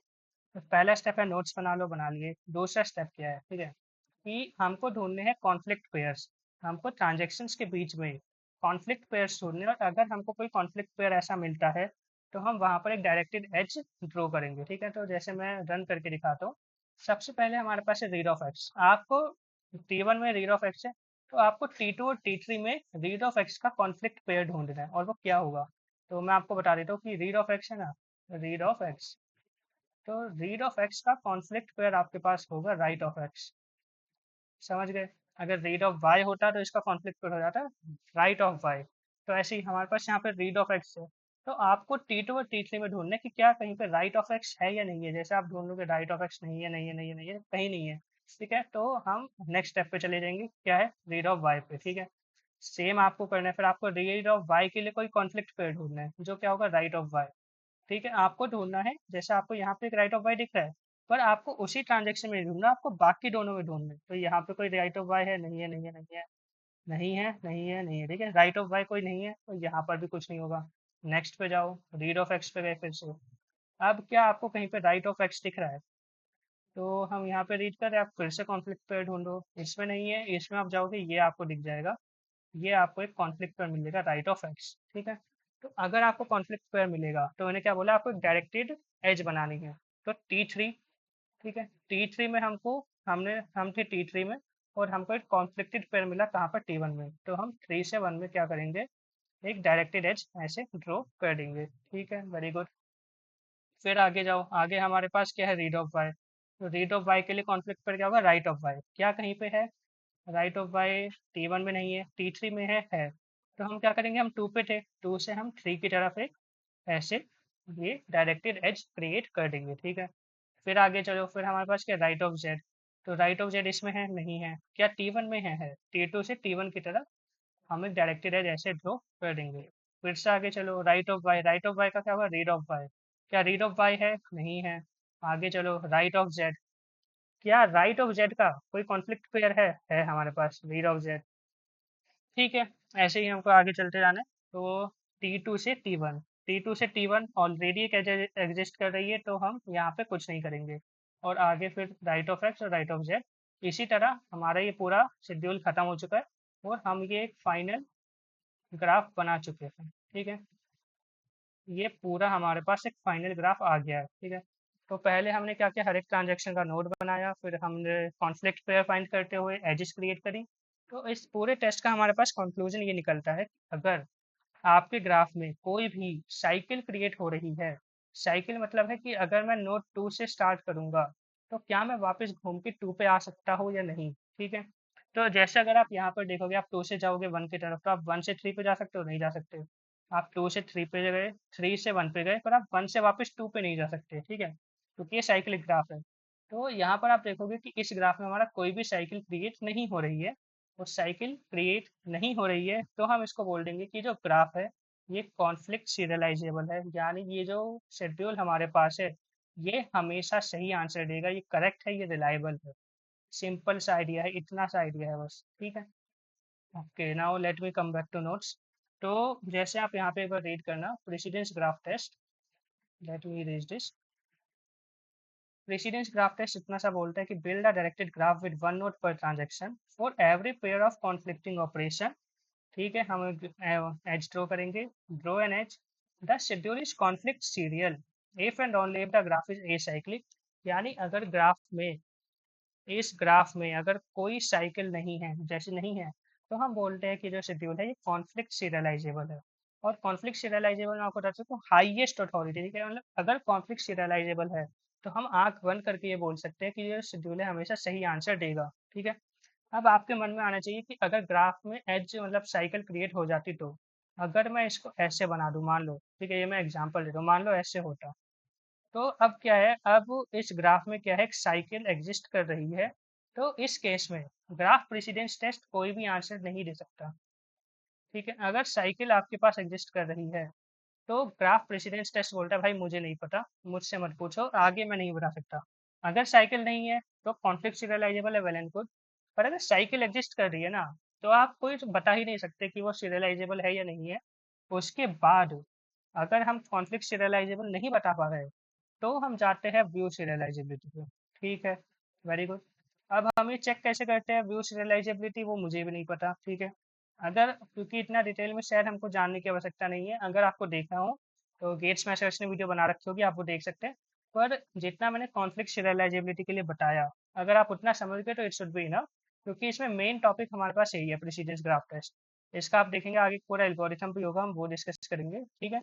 तो पहला स्टेप है नोट्स बना लो, बना लिए। दूसरा स्टेप क्या है, ठीक है, कि हमको ढूंढने हैं कॉन्फ्लिक्ट पेयर्स। हमको ट्रांजेक्शन्स के बीच में कॉन्फ्लिक्ट पेयर्स ढूंढने, और अगर हमको कोई कॉन्फ्लिक्ट पेयर ऐसा मिलता है तो हम वहाँ पर एक डायरेक्टेड एज ड्रॉ करेंगे, ठीक है। तो जैसे मैं रन करके दिखाता हूँ। सबसे पहले हमारे पास है रीड ऑफ एक्स। आपको T1 में रीड ऑफ एक्स है, तो आपको T2 और T3 में रीड ऑफ एक्स का कॉन्फ्लिक्ट पेयर ढूंढना है, और वो क्या होगा। तो मैं आपको बता देता हूँ कि रीड ऑफ एक्स है ना, रीड ऑफ एक्स, तो रीड ऑफ एक्स का कॉन्फ्लिक्ट पेयर आपके पास होगा राइट ऑफ एक्स, समझ गए। अगर रीड ऑफ वाई होता तो इसका कॉन्फ्लिक्ट पेयर हो जाता राइट ऑफ वाई। तो ऐसे ही हमारे पास यहाँ पे रीड ऑफ एक्स है, तो आपको T2 और T3 में ढूंढना है कि क्या कहीं पे राइट ऑफ एक्स है या नहीं है। जैसे आप ढूंढ लोगे राइट ऑफ एक्स नहीं है, नहीं है, नहीं है, नहीं है, कहीं नहीं है, ठीक है। तो हम नेक्स्ट स्टेप पे चले जाएंगे, क्या है, रीड ऑफ वाई पे, ठीक है। सेम आपको करना है, फिर आपको रीड ऑफ वाई के लिए कोई कॉन्फ्लिक्ट पेयर ढूंढना है, जो क्या होगा, राइट ऑफ वाई, ठीक है। आपको ढूंढना है, जैसे आपको यहाँ पे एक राइट ऑफ वाई दिख रहा है, पर आपको उसी ट्रांजेक्शन में ढूंढना, आपको बाकी दोनों में ढूंढना है। तो यहाँ पे कोई राइट ऑफ वाई है, नहीं है, नहीं है, नहीं है, नहीं है, नहीं है, नहीं है, ठीक है। राइट ऑफ वाई कोई नहीं है, तो यहाँ पर भी कुछ नहीं होगा। नेक्स्ट पे जाओ, रीड ऑफ एक्स पे गए फिर से। अब क्या आपको कहीं पे राइट ऑफ एक्स दिख रहा है, तो हम यहाँ पे रीड कर रहे हैं, आप फिर से कॉन्फ्लिक्ट पेयर ढूंढो। इसमें नहीं है, इसमें आप जाओगे, ये आपको दिख जाएगा, ये आपको एक कॉन्फ्लिक्ट पेयर मिलेगा राइट ऑफ एक्स, ठीक है। तो अगर आपको कॉन्फ्लिक्ट पेयर मिलेगा तो मैंने क्या बोला, आपको एक डायरेक्टेड एज बनानी है। तो T3, ठीक है, T3 में हम थे T3 में, और हमको एक कॉन्फ्लिक्टेड पेयर मिला कहाँ पर, T1 में। तो हम 3 से 1 में क्या करेंगे, एक डायरेक्टेड एज ऐसे ड्रॉ कर देंगे, ठीक है, वेरी गुड। फिर आगे जाओ, आगे हमारे पास क्या है, रीड ऑफ वाई। तो रीड ऑफ वाई के लिए कॉन्फ्लिक्ट पेयर क्या होगा, राइट ऑफ वाई। क्या कहीं पे है, राइट ऑफ बाई T1 में नहीं है, T3 में है। तो हम क्या करेंगे, हम 2 पे थे, 2 से हम 3 की तरफ एक ऐसे ये डायरेक्टेड एज क्रिएट कर देंगे, ठीक है। फिर आगे चलो, फिर हमारे पास क्या, राइट ऑफ जेड। तो राइट ऑफ जेड इसमें है, नहीं है। क्या T1 में है, T2 से T1 की तरफ हम एक डायरेक्टेड एज ऐसे ड्रॉ कर देंगे। फिर से आगे चलो, write of Y, write of Y का क्या होगा, रीड ऑफ वाई। क्या रीड ऑफ वाई है, नहीं है। आगे चलो, राइट ऑफ जेड। क्या राइट ऑफ जेड का कोई कॉन्फ्लिक्ट पेयर है हमारे पास, रीड ऑफ जेड, ठीक है। ऐसे ही हमको आगे चलते जाना है। तो T2 से T1, T2 से T1 ऑलरेडी एक एज एग्जिस्ट कर रही है, तो हम यहाँ पे कुछ नहीं करेंगे। और आगे फिर राइट ऑफ एक्स और राइट ऑफ जेड। इसी तरह हमारा ये पूरा शेड्यूल खत्म हो चुका है, और हम ये एक फाइनल ग्राफ बना चुके हैं, ठीक है। ये पूरा हमारे पास एक फाइनल ग्राफ आ गया है, ठीक है। तो पहले हमने क्या किया, हर एक ट्रांजेक्शन का नोड बनाया, फिर हमने कॉन्फ्लिक्ट पेयर फाइंड करते हुए एजेस क्रिएट करी। तो इस पूरे टेस्ट का हमारे पास कंक्लूजन ये निकलता है कि अगर आपके ग्राफ में कोई भी साइकिल क्रिएट हो रही है, साइकिल मतलब है कि अगर मैं नोड 2 से स्टार्ट करूंगा, तो क्या मैं वापस घूम के 2 पे आ सकता हूँ या नहीं, ठीक है। तो जैसे अगर आप यहाँ पर देखोगे, आप 2 से जाओगे 1 की तरफ, तो आप 1 से 3 पे जा सकते हो, नहीं जा सकते। आप 2 से 3 पे गए, 3 से 1 पे गए, पर आप 1 से वापस 2 पे नहीं जा सकते, ठीक है, क्योंकि ये साइक्लिक ग्राफ है। तो यहाँ पर आप देखोगे कि इस ग्राफ में हमारा कोई भी साइकिल क्रिएट नहीं हो रही है, और साइकिल क्रिएट नहीं हो रही है, तो हम इसको बोल देंगे कि जो ग्राफ है ये कॉन्फ्लिक्ट सीरियलाइजेबल है, यानी ये जो शेड्यूल हमारे पास है, ये हमेशा सही आंसर देगा, ये करेक्ट है, ये रिलायबल है। सिंपल सा आइडिया है, इतना सा आइडिया है बस, ठीक है। Okay, now let me come back to notes. तो जैसे आप यहाँ पे एक बार रीड करना, precedence graph test, let me read this. Precedence graph test इतना सा बोलता है कि build a directed graph with one node per transaction for every pair of conflicting operation, ठीक है। हम एज ड्रॉ करेंगे, draw an edge, the schedule is conflict serial if and only if the graph is acyclic. यानी अगर graph में, इस graph में अगर कोई साइकिल नहीं है, जैसे नहीं है, तो हम बोलते हैं कि जो शेड्यूल है ये कॉन्फ्लिक्ट सीरियलाइजेबल है। और कॉन्फ्लिक्ट सीरियलाइजेबल में आपको बता सकता हूँ हाईएस्ट अथॉरिटी, ठीक है, मतलब अगर कॉन्फ्लिक्ट सीरियलाइजेबल है तो हम आंख बंद करके ये बोल सकते हैं कि ये शेड्यूल है हमेशा सही आंसर देगा, ठीक है। अब आपके मन में आना चाहिए कि अगर ग्राफ में एज मतलब साइकिल क्रिएट हो जाती तो अगर मैं इसको ऐसे बना दूं, मान लो, ठीक है, ये मैं एग्जांपल दे रहा हूँ, मान लो ऐसे होता, तो अब क्या है, अब इस ग्राफ में क्या है, एक साइकिल एग्जिस्ट कर रही है। तो इस केस में ग्राफ प्रेसिडेंस टेस्ट कोई भी आंसर नहीं दे सकता, ठीक है। अगर साइकिल आपके पास एग्जिस्ट कर रही है तो ग्राफ प्रेसिडेंस टेस्ट बोलता है भाई मुझे नहीं पता, मुझसे मत पूछो, आगे मैं नहीं बता सकता। अगर साइकिल नहीं है तो कॉन्फ्लिक्ट सीरियलाइजेबल है, वेल एंड गुड। पर अगर साइकिल एग्जिस्ट कर रही है ना, तो आप कोई बता ही नहीं सकते कि वो सीरियलाइजेबल है या नहीं है। उसके बाद अगर हम कॉन्फ्लिक्ट सीरियलाइजेबल नहीं बता पा रहे तो हम जाते हैं व्यू सीरियलाइजेबिलिटी पे, ठीक है, वेरी गुड। अब हम ये चेक कैसे करते हैं व्यू सीरियलाइजेबिलिटी, वो मुझे भी नहीं पता, ठीक है। अगर क्योंकि इतना डिटेल में शायद हमको जानने की आवश्यकता नहीं है, अगर आपको देखना हो तो गेट्स मैशर्स ने वीडियो बना रखी होगी, आप वो देख सकते हैं। पर जितना मैंने कॉन्फ्लिक्ट सीरियलाइजेबिलिटी के लिए बताया, अगर आप उतना समझ गए तो इट शुड बी इनफ, क्योंकि इसमें मेन टॉपिक हमारे पास यही है, प्रेसिडेंस ग्राफ टेस्ट। इसका आप देखेंगे आगे पूरा एल्गोरिथम भी होगा, हम वो डिस्कस करेंगे, ठीक है।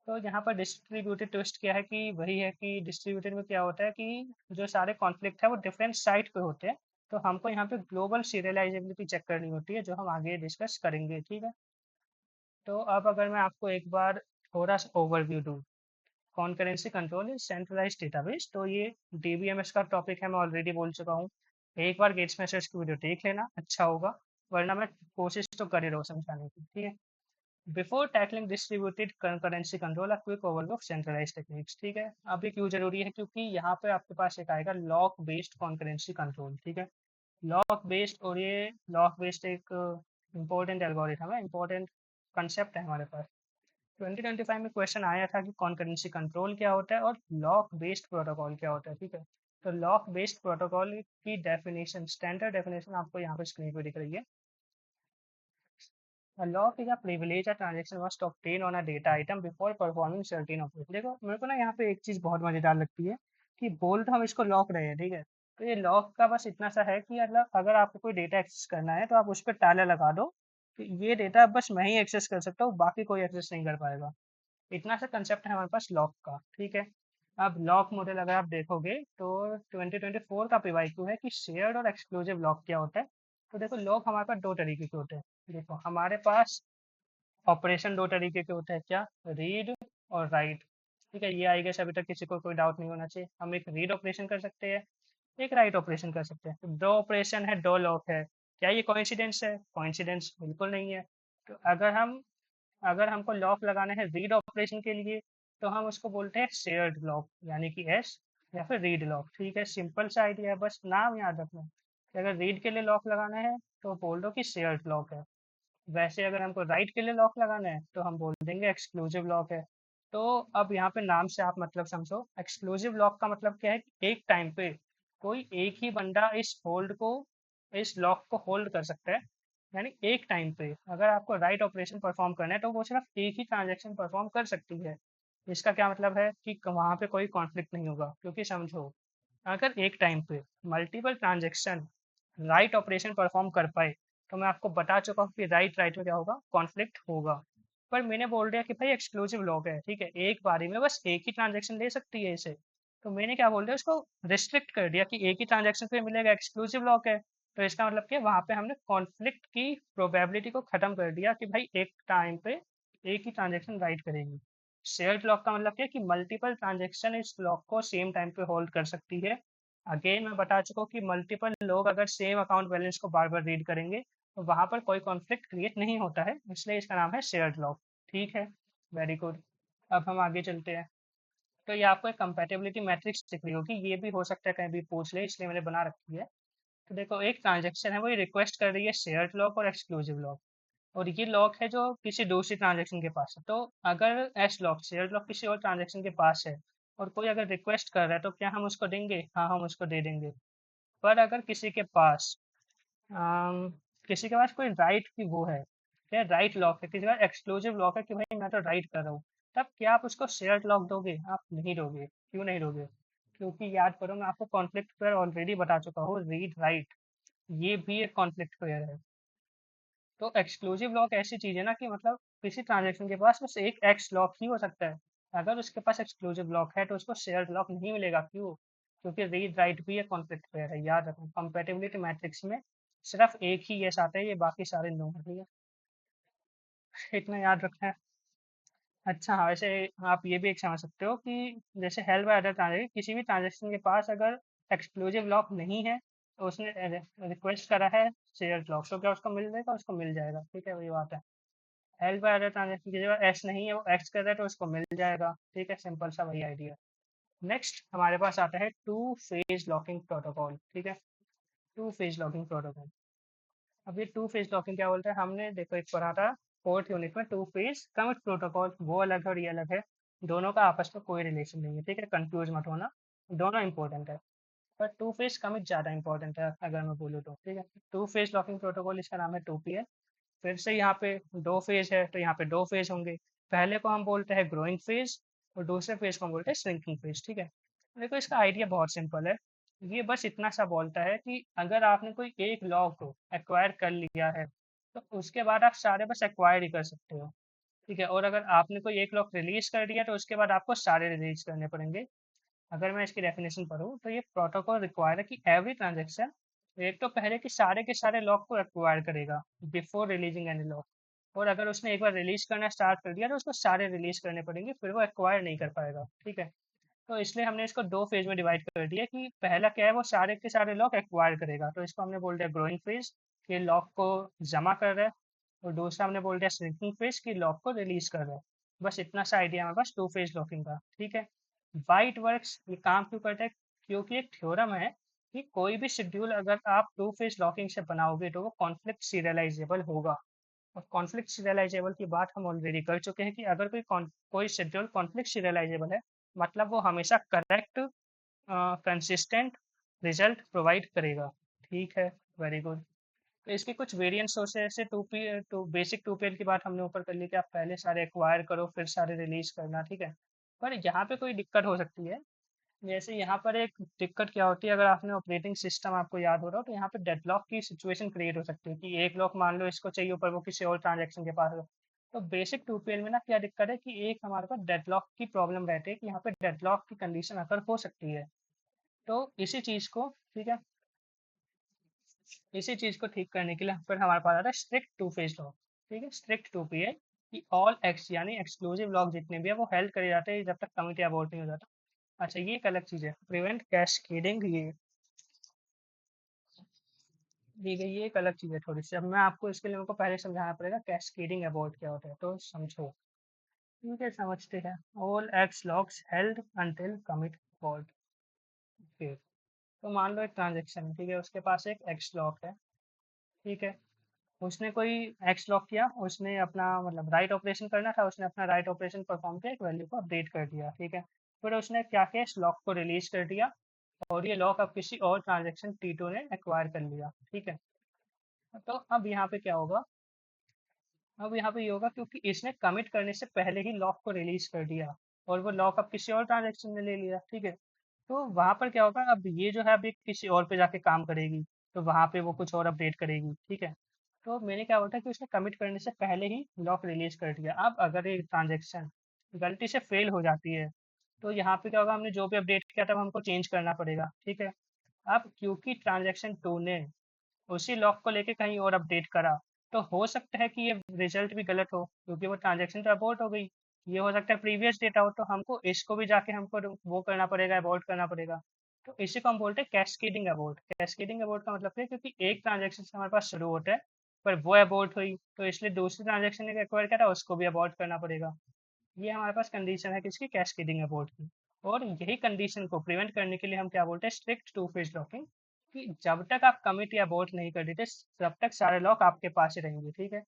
तो यहाँ पर डिस्ट्रीब्यूटेड ट्विस्ट क्या है कि वही है कि डिस्ट्रीब्यूटेड में क्या होता है कि जो सारे कॉन्फ्लिक्ट है वो डिफरेंट साइट पे होते हैं। तो हमको यहाँ पे ग्लोबल सीरियलाइजेबिलिटी चेक करनी होती है, जो हम आगे डिस्कस करेंगे, ठीक है। तो अब अगर मैं आपको एक बार थोड़ा सा ओवरव्यू दूँ, concurrency control is centralised database, तो ये डीबीएमएस का टॉपिक है, मैं ऑलरेडी बोल चुका हूँ। एक बार गेट्स मैसेज की वीडियो देख लेना, अच्छा होगा, वरना मैं कोशिश तो कर ही रहा हूँ समझाने की, ठीक है। Before tackling distributed concurrency control, a quick overview of centralised techniques, ठीक है। अब ये क्यों जरूरी है, क्योंकि यहाँ पे आपके पास एक आएगा लॉक बेस्ड कॉन्करेंसी कंट्रोल, ठीक है। लॉक बेस्ड, और ये लॉक बेस्ड एक इम्पोर्टेंट एल्गोरिथम है, इम्पोर्टेंट कंसेप्ट है हमारे पास। 2025 में क्वेश्चन आया था कि कॉन्करेंसी कंट्रोल क्या होता है और लॉक बेस्ड प्रोटोकॉल क्या होता है, ठीक है। तो लॉक बेस्ड प्रोटोकॉल की डेफिनेशन, स्टैंडर्ड डेफिनेशन आपको यहाँ पे स्क्रीन पे दिख रही है। A lock is a privilege a transaction must obtain on a data item before performing certain operation। देखो मेरे को ना यहाँ पे एक चीज बहुत मजेदार लगती है कि बोल तो हम इसको लॉक रहे हैं, ठीक है। तो ये लॉक का बस इतना सा है कि मतलब अगर आपको कोई डेटा एक्सेस करना है तो आप उस पर ताला लगा दो कि ये डेटा बस मैं ही एक्सेस कर सकता हूँ, बाकी कोई एक्सेस नहीं कर पाएगा। इतना सा कंसेप्ट है हमारे पास लॉक का, ठीक है। अब लॉक मॉडल अगर आप देखोगे तो 2024 का पीवाईक्यू है कि शेयर्ड और एक्सक्लूसिव लॉक क्या होता है। तो देखो लॉक हमारे पास दो तरीके के होते हैं। देखो हमारे पास ऑपरेशन दो तरीके के होते हैं, क्या, रीड और राइट, ठीक है। ये आई गेस अभी तक किसी को कोई डाउट नहीं होना चाहिए, हम एक रीड ऑपरेशन कर सकते हैं, एक राइट ऑपरेशन कर सकते हैं। तो दो ऑपरेशन है, दो लॉक है, क्या ये कोइंसिडेंस है? कोइंसिडेंस बिल्कुल नहीं है। तो अगर हमको लॉक लगाना है रीड ऑपरेशन के लिए तो हम उसको बोलते हैं शेयर्ड लॉक, यानी कि एस, या फिर रीड लॉक, ठीक है। सिंपल सा आइडिया है, बस नाम याद रखना कि अगर रीड के लिए लॉक लगाना है तो बोल दो कि शेयर्ड लॉक है। वैसे अगर हमको राइट के लिए लॉक लगाना है तो हम बोल देंगे एक्सक्लूसिव लॉक है। तो अब यहाँ पे नाम से आप मतलब समझो, एक्सक्लूसिव लॉक का मतलब क्या है कि एक टाइम पे कोई एक ही बंदा इस लॉक को होल्ड कर सकता है। यानी एक टाइम पे अगर आपको राइट ऑपरेशन परफॉर्म करना है तो वो सिर्फ एक ही ट्रांजेक्शन परफॉर्म कर सकती है। इसका क्या मतलब है कि वहाँ पे कोई कॉन्फ्लिक्ट नहीं होगा, क्योंकि समझो अगर एक टाइम पे multiple transaction write operation perform कर पाए तो मैं आपको बता चुका हूँ कि राइट राइट में क्या होगा, कॉन्फ्लिक्ट होगा। पर मैंने बोल दिया कि भाई एक्सक्लूसिव लॉक है, ठीक है, एक बारी में बस एक ही ट्रांजेक्शन ले सकती है इसे। तो मैंने क्या बोल दिया, उसको रिस्ट्रिक्ट कर दिया कि एक ही ट्रांजेक्शन पे मिलेगा, एक्सक्लूसिव लॉक है। तो इसका मतलब क्या, वहाँ पे हमने कॉन्फ्लिक्ट की प्रोबेबिलिटी को खत्म कर दिया कि भाई एक टाइम पे एक ही ट्रांजेक्शन राइट करेगी। शेयर्ड लॉक का मतलब क्या कि मल्टीपल ट्रांजेक्शन इस लॉक को सेम टाइम पे होल्ड कर सकती है। अगेन मैं बता चुका हूँ कि मल्टीपल लोग अगर सेम अकाउंट बैलेंस को बार बार रीड करेंगे तो वहां पर कोई कॉन्फ्लिक्ट क्रिएट नहीं होता है, इसलिए इसका नाम है शेयर्ड लॉक, ठीक है, वेरी गुड। अब हम आगे चलते हैं। तो ये आपको एक कंपैटिबिलिटी मैट्रिक्स दिख रही होगी, ये भी हो सकता है कहीं भी पूछ ले, इसलिए मैंने बना रखी है। तो देखो एक ट्रांजेक्शन है, वो ये रिक्वेस्ट कर रही है शेयर्ड लॉक और एक्सक्लूसिव लॉक, और ये लॉक है जो किसी दूसरी ट्रांजेक्शन के पास है। तो अगर एस लॉक, शेयर्ड लॉक किसी और ट्रांजेक्शन के पास है और कोई अगर रिक्वेस्ट कर रहा है तो क्या हम उसको देंगे? हाँ, हम उसको दे देंगे। पर अगर अम, किसी के पास कोई राइट की वो है, क्या राइट लॉक है, किसी के पास एक्सक्लूसिव लॉक है कि भाई मैं तो राइट कर रहा हूँ, तब क्या आप उसको शेयर्ड लॉक दोगे? आप नहीं दोगे। क्यों नहीं दोगे? क्योंकि याद करो मैं आपको कॉन्फ्लिक्ट पेयर ऑलरेडी बता चुका हूँ, रीड राइट, ये भी एक कॉन्फ्लिक्ट पेयर है। तो एक्सक्लूसिव लॉक ऐसी चीज़ है ना कि मतलब किसी ट्रांजेक्शन के पास बस एक एक्स लॉक ही हो सकता है। अगर उसके पास एक्सक्लूसिव लॉक है तो उसको शेयर्ड लॉक नहीं मिलेगा। क्यों? क्योंकि रीड राइट भी एक कॉन्फ्लिक्ट पेयर है। याद रखो, कंपेटिबिलिटी मैट्रिक्स में सिर्फ एक ही यस आता है, ये बाकी सारे नो है। ठीक है, इतना याद रखना है। अच्छा हाँ, वैसे आप ये भी एक समझ सकते हो कि जैसे हेल्प बाय अदर ट्रांजेक्शन, किसी भी ट्रांजेक्शन के पास अगर एक्सक्लूसिव लॉक नहीं है तो उसने रिक्वेस्ट करा है शेयर लॉक, तो क्या उसको मिल जाएगा? उसको मिल जाएगा। ठीक है, वही बात है। हेल्प बाय अदर ट्रांजेक्शन की जगह एस नहीं है, वो एक्स कर रहा है तो उसको मिल जाएगा। ठीक है, सिंपल सा वही आइडिया। नेक्स्ट हमारे पास आता है टू फेज लॉकिंग प्रोटोकॉल। ठीक है, टू फेज लॉकिंग प्रोटोकॉल। अब ये टू फेज लॉकिंग क्या बोलते हैं? हमने देखो एक पढ़ा था फोर्थ यूनिट में, टू फेज कमिट प्रोटोकॉल, वो अलग है और ये अलग है। दोनों का आपस में कोई रिलेशन नहीं है। ठीक है, कंफ्यूज मत होना, दोनों इंपॉर्टेंट है। पर टू फेज कमिट ज़्यादा इंपॉर्टेंट है अगर मैं बोलूँ तो। ठीक है, टू फेज लॉकिंग प्रोटोकॉल, इसका नाम है 2PL। फिर से यहाँ पे दो फेज है तो यहाँ पे दो फेज होंगे। पहले को हम बोलते हैं ग्रोइंग फेज और दूसरे फेज को हम बोलते हैं श्रिंकिंग फेज। ठीक है, देखो इसका आइडिया बहुत सिंपल है। ये बस इतना सा बोलता है कि अगर आपने कोई एक लॉक को एक्वायर कर लिया है तो उसके बाद आप सारे बस एक्वायर ही कर सकते हो। ठीक है, और अगर आपने कोई एक लॉक रिलीज कर दिया तो उसके बाद आपको सारे रिलीज करने पड़ेंगे। अगर मैं इसकी डेफिनेशन पढूँ तो ये प्रोटोकॉल रिक्वायर है कि एवरी ट्रांजेक्शन एक तो पहले के सारे लॉक को एक्वायर करेगा बिफोर रिलीजिंग एनी लॉक, और अगर उसने एक बार रिलीज करना स्टार्ट कर दिया तो उसको सारे रिलीज करने पड़ेंगे, फिर वो एक्वायर नहीं कर पाएगा। ठीक है, तो इसलिए हमने इसको दो फेज में डिवाइड कर दिया कि पहला क्या है, वो सारे के सारे लॉक एक्वायर करेगा, तो इसको हमने बोल दिया ग्रोइंग फेज, कि लॉक को जमा कर रहा है। और दूसरा हमने बोल दिया श्रिंकिंग फेज, की लॉक को रिलीज कर रहा है। बस इतना सा आइडिया हमारे पास टू फेज लॉकिंग का। ठीक है, वाइट वर्क्स ये काम क्यों करता है? क्योंकि एक थ्योरम है कि कोई भी शेड्यूल अगर आप टू फेज लॉकिंग से बनाओगे तो वो कॉन्फ्लिक्ट सीरियलाइजेबल होगा। और कॉन्फ्लिक्ट सीरियलाइजेबल की बात हम ऑलरेडी कर चुके हैं कि अगर कोई शेड्यूल कॉन्फ्लिक्ट सीरियलाइजेबल है, मतलब वो हमेशा करेक्ट कंसिस्टेंट रिजल्ट प्रोवाइड करेगा। ठीक है, वेरी गुड। तो इसके कुछ वेरिएंट सोर्सेस ऐसे टू बेसिक 2PL की बात हमने ऊपर कर ली कि आप पहले सारे एक्वायर करो फिर सारे रिलीज करना। ठीक है, पर यहाँ पे कोई दिक्कत हो सकती है। जैसे यहाँ पर एक दिक्कत क्या होती है, अगर आपने ऑपरेटिंग सिस्टम आपको याद हो रहा हो तो यहाँ पे डेडलॉक की सिचुएशन क्रिएट हो सकती है कि एक लॉक मान लो इसको चाहिए पर वो किसी और ट्रांजेक्शन के पास हो। तो बेसिक 2PL में ना क्या दिक्कत है कि एक हमारे पास डेडलॉक की प्रॉब्लम रहती है कि यहाँ पे डेडलॉक की कंडीशन अगर हो सकती है। तो इसी चीज़ को, ठीक है, इसी चीज़ को ठीक करने के लिए फिर हमारे पास आता है स्ट्रिक्ट टू फेज लॉक। ठीक है, स्ट्रिक्ट 2PL कि ऑल एक्स यानी एक्सक्लूसिव लॉक जितने भी है वो हेल्ड करे जाते हैं जब तक कमिट या अबॉर्ट नहीं हो जाता। अच्छा, ये एक अलग चीज़ है, प्रिवेंट कैस्केडिंग, ये दी गई, ये एक अलग चीज़ है थोड़ी सी। अब मैं आपको इसके लिए, मेरे को पहले समझाना पड़ेगा कैस्केडिंग अबॉर्ट क्या होता है, तो समझो। ठीक है, समझते हैं। All x locks held until commit abort. Okay, तो मान लो एक ट्रांजेक्शन है। ठीक है, उसके पास एक एक्स लॉक है। ठीक है, उसने कोई एक्स लॉक किया, उसने अपना मतलब राइट ऑपरेशन करना था, उसने अपना राइट ऑपरेशन परफॉर्म किया, एक वैल्यू को अपडेट कर दिया। ठीक है, फिर उसने क्या किया, इस लॉक को रिलीज कर दिया और ये लॉक अब किसी और ट्रांजेक्शन T2 ने एक्वायर कर लिया। ठीक है, तो अब यहाँ पे क्या होगा? अब यहाँ पे ये होगा क्योंकि इसने कमिट करने से पहले ही लॉक को रिलीज कर दिया और वो लॉक अब किसी और ट्रांजेक्शन ने ले लिया। ठीक है, तो वहां पर क्या होगा, अब ये जो है अभी किसी और पे जाके काम करेगी, तो वहां पे वो कुछ और अपडेट करेगी। ठीक है, तो मैंने क्या बोला कि उसने कमिट करने से पहले ही लॉक रिलीज कर दिया। अब अगर ये ट्रांजेक्शन गलती से फेल हो जाती है तो यहाँ पे क्या होगा, हमने जो भी अपडेट किया था वो हमको चेंज करना पड़ेगा। ठीक है, अब क्योंकि ट्रांजेक्शन 2 ने उसी लॉक को लेके कहीं और अपडेट करा, तो हो सकता है कि ये रिजल्ट भी गलत हो क्योंकि वो ट्रांजेक्शन तो अबॉर्ट हो गई। ये हो सकता है प्रीवियस डेटा हो, तो हमको इसको भी जाके हमको वो करना पड़ेगा, अबॉर्ट करना पड़ेगा। तो इसी को हम बोलते हैं कैस्केडिंग अबॉर्ट। कैस्केडिंग अबॉर्ट का मतलब है क्योंकि एक ट्रांजेक्शन से हमारे पास शुरू होता है पर वो अबॉर्ट हुई, तो इसलिए दूसरी ट्रांजेक्शन ने एक्वायर करा, उसको भी अबॉर्ट करना पड़ेगा। ये हमारे पास कंडीशन है किसकी, कैस्केडिंग अबॉर्ट की। और यही कंडीशन को प्रिवेंट करने के लिए हम क्या बोलते हैं, स्ट्रिक्ट टू फेज लॉकिंग, कि जब तक आप कमिट या अबॉर्ट नहीं कर देते तब तक सारे लॉक आपके पास ही रहेंगे। ठीक है,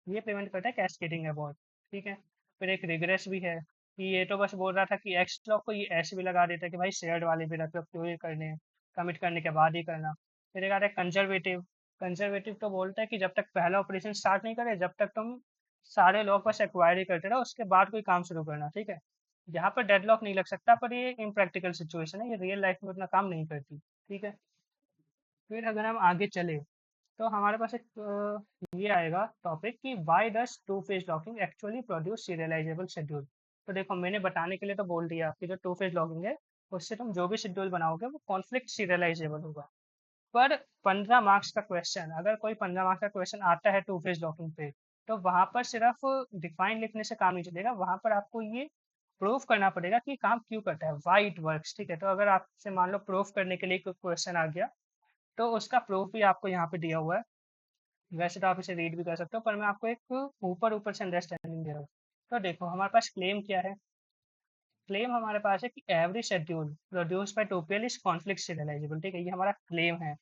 ये प्रिवेंट करता है कैस्केडिंग अबॉर्ट। ठीक है, फिर एक रिग्रेस भी है कि ये तो बस बोल रहा था कि एक्स लॉक को ये ऐसे भी लगा देता है कि भाई शेयर्ड वाले भी रख लो, क्यों ये करने हैं, कमिट करने के बाद ही करना। फिर एक आता है कंजर्वेटिव। कंजर्वेटिव तो बोलता है कि जब तक पहला ऑपरेशन स्टार्ट नहीं करे जब तक तुम सारे लॉक बस एक्वायर ही करते रहो, उसके बाद कोई काम शुरू करना। ठीक है, यहाँ पर डेडलॉक नहीं लग सकता, पर ये इम्प्रैक्टिकल सिचुएशन है, ये रियल लाइफ में उतना काम नहीं करती। ठीक है, फिर अगर हम आगे चले तो हमारे पास एक ये आएगा टॉपिक कि why does two phase locking actually produce serialisable schedule. तो देखो मैंने बताने के लिए तो बोल दिया कि जो टू फेज लॉकिंग है उससे तुम जो भी शेड्यूल बनाओगे वो कॉन्फ्लिक्ट सीरियलाइजेबल होगा। पर 15 मार्क्स का क्वेश्चन, अगर कोई 15 मार्क्स का क्वेश्चन आता है टू फेज लॉकिंग पे, तो वहां पर सिर्फ डिफाइन लिखने से काम नहीं चलेगा, वहां पर आपको ये प्रूफ करना पड़ेगा कि काम क्यों करता है, वाई इट वर्क्स। ठीक है, तो अगर आपसे मान लो प्रूफ करने के लिए कोई क्वेश्चन आ गया, तो उसका प्रूफ भी आपको यहाँ पे दिया हुआ है। वैसे तो आप इसे रीड भी कर सकते हो, पर मैं आपको एक ऊपर ऊपर से अंडरस्टैंडिंग दे रहा हूँ। तो देखो हमारे पास क्लेम क्या है। क्लेम हमारे पास है कि every schedule produce by two P L is conflict serializable. ठीक है, ये हमारा क्लेम है।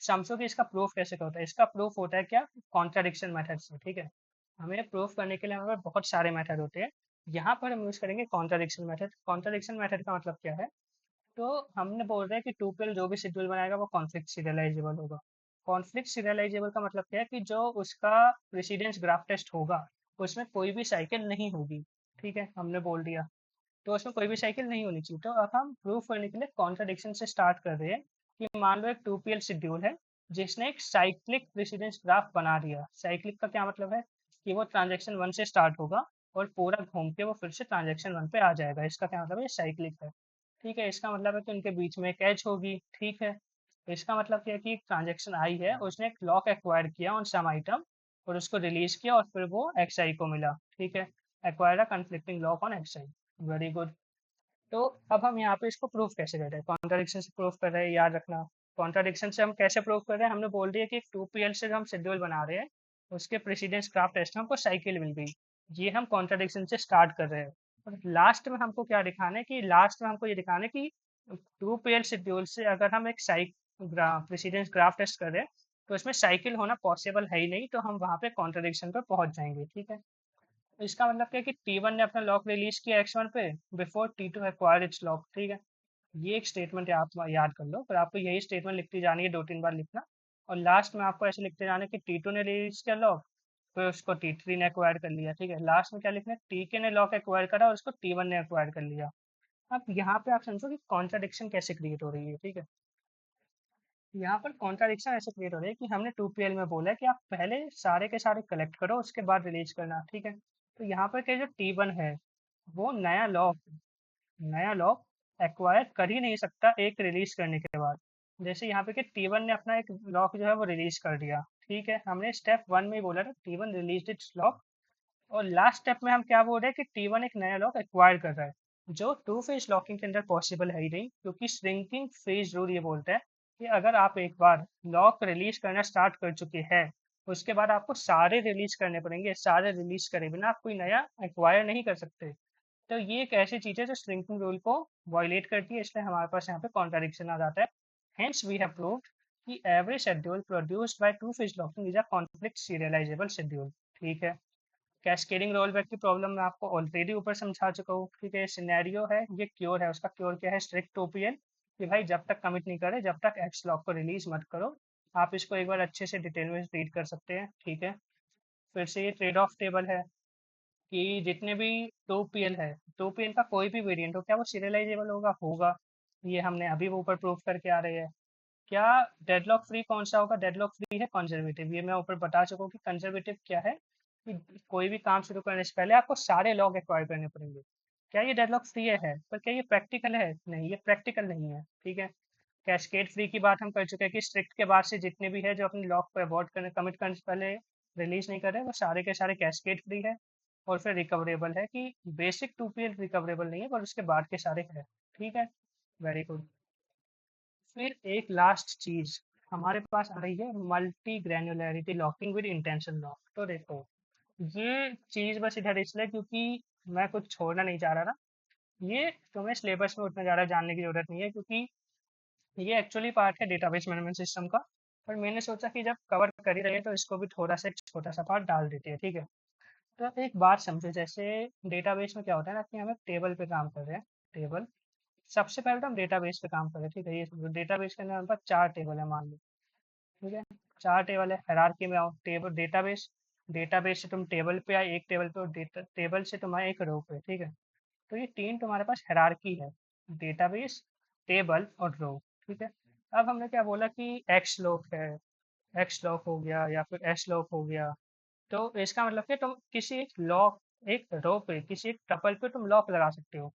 समझो कि इसका प्रूफ कैसे होता है। इसका प्रूफ होता है क्या, कॉन्ट्राडिक्शन मेथड से। ठीक है, हमें प्रूफ करने के लिए हमारे पास बहुत सारे मेथड होते हैं। यहाँ पर हम यूज करेंगे कॉन्ट्राडिक्शन मेथड। कॉन्ट्राडिक्शन मेथड का मतलब क्या है, तो हमने बोल रहे हैं कि टुपल जो भी शेड्यूल बनाएगा वो कॉन्फ्लिक्ट सीरियलाइजेबल होगा। कॉन्फ्लिक्ट सीरियलाइजेबल का मतलब क्या है कि जो उसका प्रेसिडेंस ग्राफ टेस्ट होगा उसमें कोई भी साइकिल नहीं होगी। ठीक है, हमने बोल दिया, तो उसमें कोई भी साइकिल नहीं होनी चाहिए। तो अब हम प्रूफ करने के लिए कॉन्ट्राडिक्शन से स्टार्ट कर रहे हैं कि मान लो एक टूपीएल शेड्यूल है जिसने एक साइक्लिक प्रेसिडेंस ग्राफ बना दिया। साइक्लिक का क्या मतलब है कि वो ट्रांजेक्शन 1 से स्टार्ट होगा और पूरा घूम के वो फिर से ट्रांजेक्शन 1 पे आ जाएगा। इसका क्या मतलब है, साइक्लिक है। ठीक है, इसका मतलब है कि उनके बीच में एक एज होगी। ठीक है, इसका मतलब क्या है कि ट्रांजेक्शन आई है, उसने एक लॉक एक्वायर किया ऑन सम आइटम और उसको रिलीज किया और फिर वो एक्स आई को मिला। ठीक है, acquire a conflicting lock on x I. Very good. तो अब हम यहाँ पे इसको प्रूफ कैसे कर रहे हैं, कॉन्ट्राडिक्शन से प्रूफ कर रहे हैं, याद रखना। कॉन्ट्राडिक्शन से हम कैसे प्रूफ कर रहे हैं, हमने बोल दिया कि टू पीएल से जो हम शेड्यूल बना रहे हैं उसके प्रेसिडेंस ग्राफ टेस्ट में हमको साइकिल मिल गई। ये हम कॉन्ट्राडिक्शन से स्टार्ट कर रहे हैं। और लास्ट में हमको क्या दिखाना है कि लास्ट में हमको ये दिखाना है कि टू पीएल शेड्यूल से अगर हम एक प्रेसिडेंस ग्राफ टेस्ट कर रहे हैं तो इसमें साइकिल होना पॉसिबल है ही नहीं, तो हम वहाँ पे कॉन्ट्राडिक्शन पर पहुंच जाएंगे। ठीक है, तो इसका मतलब क्या है कि T1 ने अपना लॉक रिलीज किया X1 पे before T2 acquired it's lock. ठीक है, ये एक स्टेटमेंट आप याद कर लो, पर आपको यही स्टेटमेंट लिखती जानी है, 2-3 बार लिखना। और लास्ट में आपको ऐसे लिखते जाना है कि T2 ने रिलीज किया लॉक, फिर उसको T3 ने एक्वायर कर लिया। ठीक है, लास्ट में क्या लिखना है, TK ने लॉक एक्वायर करा और उसको T1 ने एक्वायर कर लिया। अब यहाँ पे आप समझो कि कॉन्ट्राडिक्शन कैसे क्रिएट हो रही है। ठीक है, यहाँ पर कॉन्ट्राडिक्शन ऐसे क्रिएट हो रही है कि हमने 2PL में बोला है कि आप पहले सारे के सारे कलेक्ट करो उसके बाद रिलीज करना। ठीक है, तो यहाँ पर क्या, जो T1 है वो नया लॉक एक्वायर कर ही नहीं सकता एक रिलीज करने के बाद। जैसे यहाँ पे कि T1 ने अपना एक लॉक जो है वो रिलीज कर दिया। ठीक है, हमने स्टेप 1 में ही बोला था T1 रिलीज इट्स लॉक, और लास्ट स्टेप में हम क्या बोल रहे हैं कि T1 एक नया लॉक एक्वायर कर रहा है, जो टू फेज लॉकिंग के अंदर पॉसिबल है ही नहीं, क्योंकि श्रिंकिंग फेज रूल ये बोलता है कि अगर आप एक बार लॉक रिलीज करना स्टार्ट कर चुके हैं उसके बाद आपको सारे रिलीज करने पड़ेंगे। सारे रिलीज करे बिना आप कोई नया एक्वायर नहीं कर सकते। तो ये एक ऐसी चीज है जो श्रिंकिंग रूल को वायलेट करती है, इसलिए हमारे पास यहाँ पे कॉन्ट्राडिक्शन आ जाता है। हेंस वी हैव प्रूव्ड कि every schedule produced by two phase locking is a conflict serialisable schedule. ठीक है, कैस्केडिंग रोलबैक की प्रॉब्लम मैं आपको ऑलरेडी ऊपर समझा चुका हूँ। ठीक है, सिनेरियो है, ये क्योर है, उसका क्योर क्या है, स्ट्रिक्ट ओपीएल, कि भाई जब तक कमिट नहीं करे जब तक एक्स लॉक को रिलीज मत करो। आप इसको एक बार अच्छे से डिटेल में रीड कर सकते हैं। ठीक है, फिर से ये ट्रेड ऑफ टेबल है कि जितने भी 2PL है, 2PL का कोई भी वेरिएंट हो क्या वो सीरियलाइजेबल होगा। ये हमने अभी वो ऊपर प्रूफ करके आ रहे हैं। क्या डेडलॉक फ्री कौन सा होगा, डेडलॉक फ्री है कंजर्वेटिव। ये मैं ऊपर बता चुका हूँ कि कंजर्वेटिव क्या है, कि कोई भी काम शुरू करने से पहले आपको सारे लॉग एक्वायर करने पड़ेंगे। क्या ये डेडलॉक फ्री है, पर क्या ये प्रैक्टिकल है, नहीं ये प्रैक्टिकल नहीं है। ठीक है, कैस्केड फ्री की बात हम कर चुके हैं कि स्ट्रिक्ट के बाद से जितने भी है जो अपने लॉक को अवॉइड करने कमिट करने से पहले रिलीज नहीं कर रहे वो सारे के सारे कैस्केड फ्री है। और फिर रिकवरेबल है कि बेसिक 2PL रिकवरेबल नहीं है पर उसके बाद के सारे है। ठीक है, वेरी गुड। फिर एक लास्ट चीज हमारे पास आ रही है, multi granularity locking with intention lock. तो देखो ये चीज बस इधर इसलिए क्योंकि मैं कुछ छोड़ना नहीं चाह रहा ना। ये तुम्हें सिलेबस में उतना ज़्यादा जानने की जरूरत नहीं है, क्योंकि ये एक्चुअली पार्ट है डेटाबेस मैनेजमेंट सिस्टम का। पर मैंने सोचा कि जब कवर कर ही रहे हैं तो इसको भी थोड़ा सा एक छोटा सा पार्ट डाल देते हैं। ठीक है, तो आप एक बात समझो, जैसे डेटाबेस में क्या होता है ना कि हम एक टेबल पे काम कर रहे हैं। टेबल, सबसे पहले तो हम डेटाबेस पे काम कर रहे हैं। ठीक है, ये डेटाबेस के अंदर हमारे पास 4 टेबल है मान लो। ठीक है, 4 टेबल है, हायरार्की में आओ, टेबल डेटाबेस, डेटाबेस से तुम टेबल पे आए एक टेबल पे, और टेबल से तुम आए एक रो पे। ठीक है, तो ये 3 तुम्हारे पास हायरार्की है, डेटाबेस, टेबल और रो। ठीक है, अब हमने क्या बोला कि एक्स लॉक है, एक्स लॉक हो गया या फिर एस लॉक हो गया। तो इसका मतलब कि तुम किसी एक लॉक, एक रो पे, किसी एक टपल पे तुम लॉक लगा सकते हो।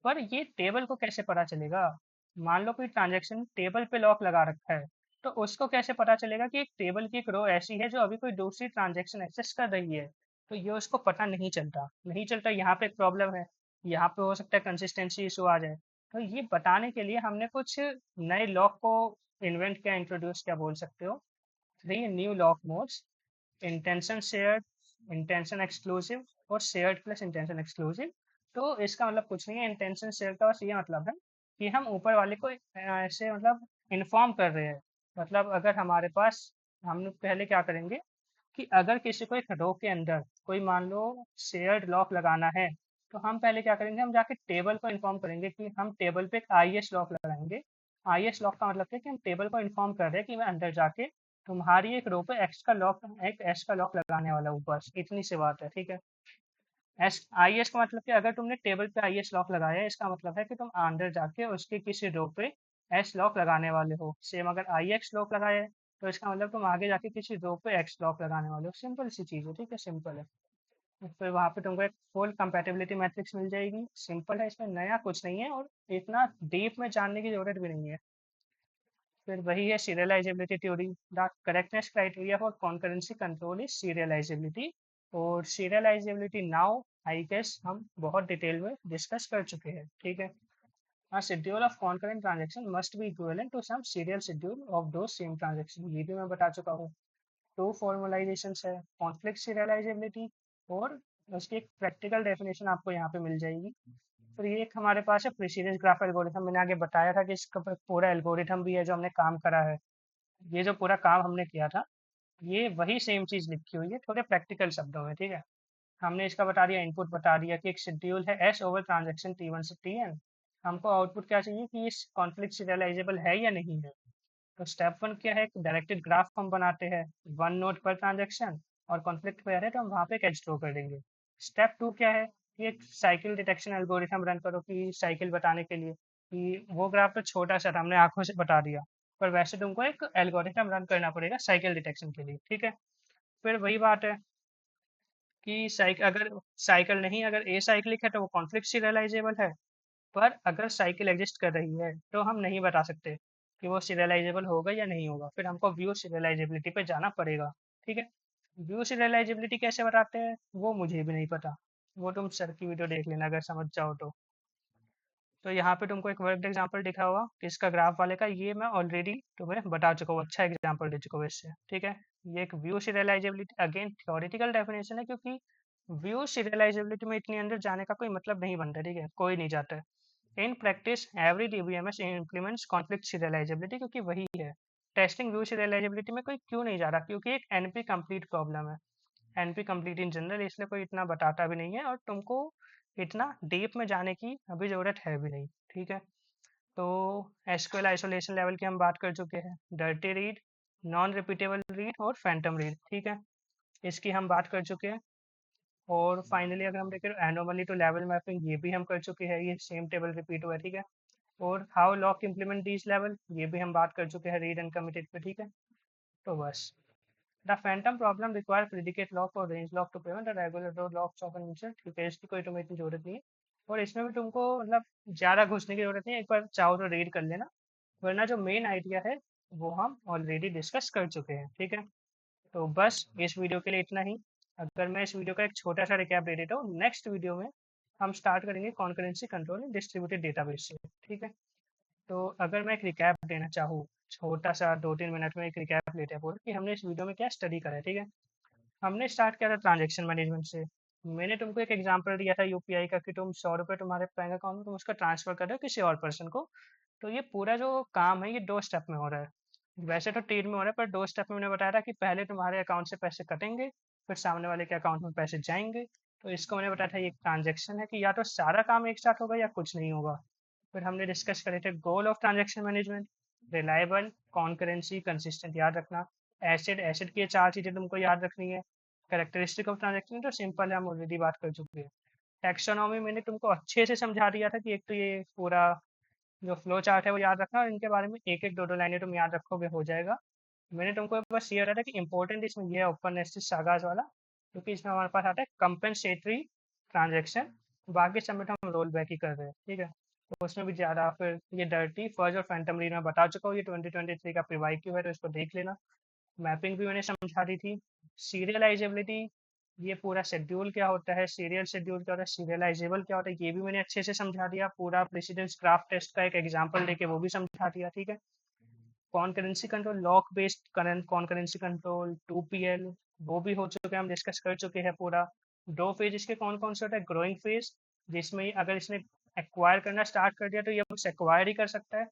पर ये टेबल को कैसे पता चलेगा? मान लो कोई ट्रांजैक्शन टेबल पे लॉक लगा रखा है, तो उसको कैसे पता चलेगा कि एक टेबल की एक रो ऐसी है जो अभी कोई दूसरी ट्रांजैक्शन एक्सेस कर रही है? तो ये उसको पता नहीं चलता, यहाँ पे एक प्रॉब्लम है। यहाँ पे हो सकता है कंसिस्टेंसी इशू आ जाए। तो ये बताने के लिए हमने कुछ नए लॉक को इन्वेंट किया, इंट्रोड्यूस किया बोल सकते हो। 3 new lock modes: intention shared, intention exclusive और शेयर्ड प्लस इंटेंशन एक्सक्लूसिव। तो इसका मतलब कुछ नहीं है, इंटेंशन शेयर का बस ये मतलब है कि हम ऊपर वाले को ऐसे मतलब इन्फॉर्म कर रहे हैं। मतलब अगर हमारे पास, हम लोग पहले क्या करेंगे कि अगर किसी को एक रो के अंदर कोई मान लो शेयर्ड लॉक लगाना है, तो हम पहले क्या करेंगे, हम जाके टेबल को इन्फॉर्म करेंगे कि हम टेबल पे एक आई एस लॉक लगाएंगे। आई एस लॉक का मतलब है कि हम टेबल को इन्फॉर्म कर रहे हैं कि मैं अंदर जाके तुम्हारी एक रो पे एक्स का लॉक, एक एस का लॉक लगाने वाला हूँ, बस इतनी सी बात है, ठीक है। एस आई एस का मतलब कि अगर तुमने टेबल पे आई एस लॉक लगाया है, इसका मतलब है कि तुम अंदर जाके उसके किसी रो पे एस लॉक लगाने वाले हो। सेम अगर आई एक्स लॉक लगाया है, तो इसका मतलब तुम आगे जाके किसी रो पे एक्स लॉक लगाने वाले हो। सिंपल सी चीज़ है, ठीक है, सिंपल है। फिर वहाँ पे तुमको एक फुल कंपैटिबिलिटी मैट्रिक्स मिल जाएगी। सिंपल है, इसमें नया कुछ नहीं है और इतना डीप में जानने की जरूरत भी नहीं है। फिर वही है serialisability theory. The correctness criteria for concurrency control is serialisability. और सीरियलाइजेबिलिटी नाउ आई गेस हम बहुत डिटेल में डिस्कस कर चुके हैं, ठीक है। A schedule of concurrent transaction must be equivalent to some serial schedule of those same transaction, ये भी मैं बता चुका हूँ। दो फॉर्मुलाइजेशंस है, कॉन्फ्लिक्ट सीरियलाइजेबिलिटी और उसकी एक प्रैक्टिकल डेफिनेशन आपको यहाँ पे मिल जाएगी। फिर ये एक हमारे पास है प्रिसीडेंस ग्राफ एल्गोरिथम। मैंने आगे बताया था कि इसका पूरा एल्गोरिथम भी है जो हमने काम करा है। ये जो पूरा काम हमने किया था, ये वही सेम चीज़ लिखी हुई है थोड़े प्रैक्टिकल शब्दों में, ठीक है। हमने इसका बता दिया, इनपुट बता दिया कि एक शेड्यूल है एस ओवर ट्रांजेक्शन T1 से Tn। हमको आउटपुट क्या चाहिए कि इस कॉन्फ्लिक्ट सीरियलाइजेबल है या नहीं है। तो स्टेप 1 क्या है, डायरेक्टेड ग्राफ हम बनाते हैं, 1 नोड पर ट्रांजेक्शन, और कॉन्फ्लिक्ट पेयर है तो हम वहाँ पे एक एज थ्रो कर देंगे। स्टेप 2 क्या है कि एक साइकिल डिटेक्शन एल्गोरिथम रन करो कि साइकिल बताने के लिए, कि वो ग्राफ तो छोटा सा था, हमने आंखों से बता दिया, पर वैसे तुमको एक एल्गोरिथम रन करना पड़ेगा साइकिल डिटेक्शन के लिए, ठीक है। फिर वही बात है कि अगर साइकिल नहीं, अगर ए साइक्लिक है तो वो कॉन्फ्लिक्ट सीरियलाइजेबल है। पर अगर साइकिल एग्जिस्ट कर रही है तो हम नहीं बता सकते कि वो सीरियलाइजेबल होगा या नहीं होगा। फिर हमको व्यू सीरियलाइजेबिलिटी पे जाना पड़ेगा, ठीक है। व्यू सीरियलाइजेबिलिटी कैसे बताते हैं वो मुझे भी नहीं पता, वो तुम सर की वीडियो देख लेना अगर समझ जाओ तो। तो यहाँ पे तुमको एक वर्कड एग्जांपल दिखा होगा किसका, ग्राफ वाले का, ये मैं ऑलरेडी तुम्हें बता चुका हूँ, अच्छा एग्जांपल दे चुका हूँ इससे, ठीक है। ये एक view serialisability again theoretical definition है, क्योंकि व्यू सीरियलाइजेबिलिटी में इतनी अंदर जाने का कोई मतलब नहीं बनता, ठीक है, कोई नहीं जाता है। In practice every DBMS implements conflict serialisability, क्योंकि वही है। टेस्टिंग व्यू सीरियलाइजेबिलिटी में कोई क्यों नहीं जा रहा, क्योंकि एक एनपी कंप्लीट प्रॉब्लम है, एनपी कंप्लीट इन जनरल, इसलिए कोई इतना बताता भी नहीं है और तुमको इतना डीप में जाने की अभी ज़रूरत है भी नहीं, ठीक है। तो एसक्यूएल आइसोलेशन लेवल की हम बात कर चुके हैं, dirty read, non repeatable read और फैंटम रीड, ठीक है, इसकी हम बात कर चुके हैं। और फाइनली अगर हम देखें एनोमली टू लेवल मैपिंग, ये भी हम कर चुके हैं, ये सेम टेबल रिपीट हुआ है, ठीक है। और how lock implement these level, ये भी हम बात कर चुके हैं रीड एंड कमिटेड पे, ठीक है। तो बस the phantom problem require predicate lock और range lock to prevent the regular locks of an instance, ठीक है, इसकी कोई तुम्हें इतनी जरूरत नहीं है। और इसमें भी तुमको मतलब ज़्यादा घुसने की जरूरत नहीं है, एक बार चाहो तो रीड कर लेना, वरना जो मेन आइडिया है वो हम ऑलरेडी डिस्कस कर चुके हैं, ठीक है। तो बस इस वीडियो के लिए इतना ही। अगर मैं इस वीडियो का एक छोटा सा रिकैप दे देता हूँ, नेक्स्ट वीडियो में हम स्टार्ट करेंगे कॉन्करेंसी कंट्रोल इन डिस्ट्रीब्यूटेड डेटाबेस से, ठीक है। तो अगर मैं एक रिकैप देना चाहूँ, छोटा सा 2-3 मिनट में एक रिकैप लेते हैं पूरा कि हमने इस वीडियो में क्या स्टडी करा है, ठीक है। हमने स्टार्ट किया था ट्रांजैक्शन मैनेजमेंट से। मैंने तुमको एक एग्जांपल दिया था यूपीआई का कि तुम 100 रुपये तुम्हारे बैंक अकाउंट में, तुम उसका ट्रांसफर कर रहे हो किसी और पर्सन को। तो ये पूरा जो काम है ये 2 स्टेप में हो रहा है। वैसे तो 3 में हो रहा है, पर 2 स्टेप में मैंने बताया था कि पहले तुम्हारे अकाउंट से पैसे कटेंगे, फिर सामने वाले के अकाउंट में पैसे जाएंगे। तो इसको मैंने बताया था ये एक ट्रांजेक्शन है कि या तो सारा काम एक साथ होगा या कुछ नहीं होगा। फिर हमने डिस्कस करे थे goal of transaction management, reliable, concurrency, consistent, याद रखना। एसिड, एसिड की ये 4 चीज़ें तुमको याद रखनी है। कैरेक्टरिस्टिक ऑफ ट्रांजेक्शन तो सिंपल है, हम ऑलरेडी बात कर चुके हैं। टैक्सोनॉमी मैंने तुमको अच्छे से समझा दिया था कि एक तो ये पूरा जो फ्लो चार्ट है वो याद रखना, और इनके बारे में एक एक दो दो लाइनें तुम याद रखोगे हो जाएगा। मैंने तुमको बस ये बताया था कि इंपॉर्टेंट इसमें ये है ओपन नेस्टेड सागास वाला, क्योंकि इसमें हमारे पास आता है कंपेंसेटरी ट्रांजेक्शन। बाकी सब में तो हम रोल बैक ही कर रहे हैं, ठीक है। तो उसमें भी ज़्यादा फिर ये डर्टी फर्ज और फैंटम रीड में बता चुका हूँ, ये 2023 का प्रीवाई क्यों है, तो इसको देख लेना। मैपिंग भी मैंने समझा दी थी। सीरियलाइजेबिलिटी, ये पूरा शेड्यूल क्या होता है, सीरियल शेड्यूल क्या होता है, सीरियलाइजेबल क्या होता है, ये भी मैंने अच्छे से समझा दिया। पूरा प्रेसिडेंस ग्राफ टेस्ट का एक एग्जांपल लेके वो भी समझा दिया, ठीक है। Concurrency control, lock based current concurrency control 2PL, वो भी हो चुके हैं, हम डिस्कस कर चुके हैं पूरा। दो फेज इसके कौन कौन से होता है, ग्रोइंग फेज, जिसमें अगर इसने एक्वायर करना स्टार्ट कर दिया तो ये बस एक्वायर ही कर सकता है।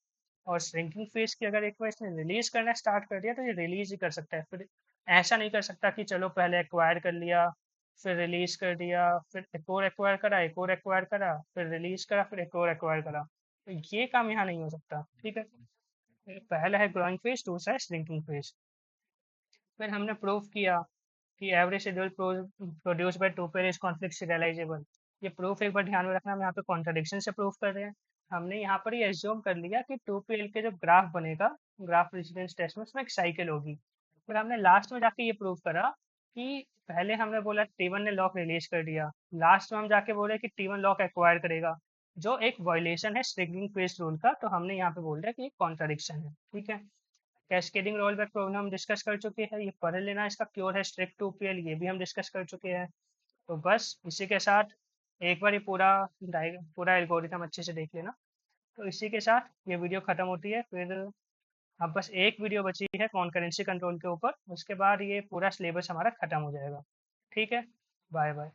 और श्रिंकिंग फेज की अगर एक बार इसने रिलीज करना स्टार्ट कर दिया तो ये रिलीज ही कर सकता है। फिर ऐसा नहीं कर सकता कि चलो पहले एक्वायर कर लिया, फिर रिलीज कर दिया, फिर एक और एक्वायर करा, एक और एक्वायर करा, फिर रिलीज करा, फिर एक और एक्वायर करा। तो ये काम यहाँ नहीं हो सकता, ठीक है। पहला है ग्रोइंग फेज, दूसरा है श्रिंकिंग फेज। फिर हमने प्रूव किया कि average schedule produce bye 2 pair is conflict serialisable. ये प्रूफ एक बार ध्यान में रखना, हम यहाँ पे कॉन्ट्रडिक्शन से प्रूफ कर रहे हैं। हमने यहाँ पर ये एज्यूम कर लिया कि 2PL के जो ग्राफ बनेगा, ग्राफ प्रेसिडेंस टेस्ट में, उसमें एक साइकिल होगी। फिर हमने लास्ट में जाके ये प्रूव करा कि पहले हमने बोला T1 ने लॉक रिलीज कर दिया, लास्ट में हम जाके बोले कि T1 लॉक एक्वायर करेगा, जो एक वायलेशन है स्ट्रिंगिंग फेज रूल का। तो हमने यहाँ पे बोल दिया कि एक कॉन्ट्रडिक्शन है, ठीक है। कैस्केडिंग रोल बैक प्रॉब्लम हम डिस्कस कर चुके हैं, ये पढ़ लेना, इसका क्योर है स्ट्रिक्ट 2PL, ये भी हम डिस्कस कर चुके हैं। तो बस इसी के साथ एक बार ये पूरा एल्गोरिथम अच्छे से देख लेना। तो इसी के साथ ये वीडियो ख़त्म होती है। फिर अब बस एक वीडियो बची है कॉन्करेंसी कंट्रोल के ऊपर, उसके बाद ये पूरा सिलेबस हमारा ख़त्म हो जाएगा, ठीक है। Bye bye.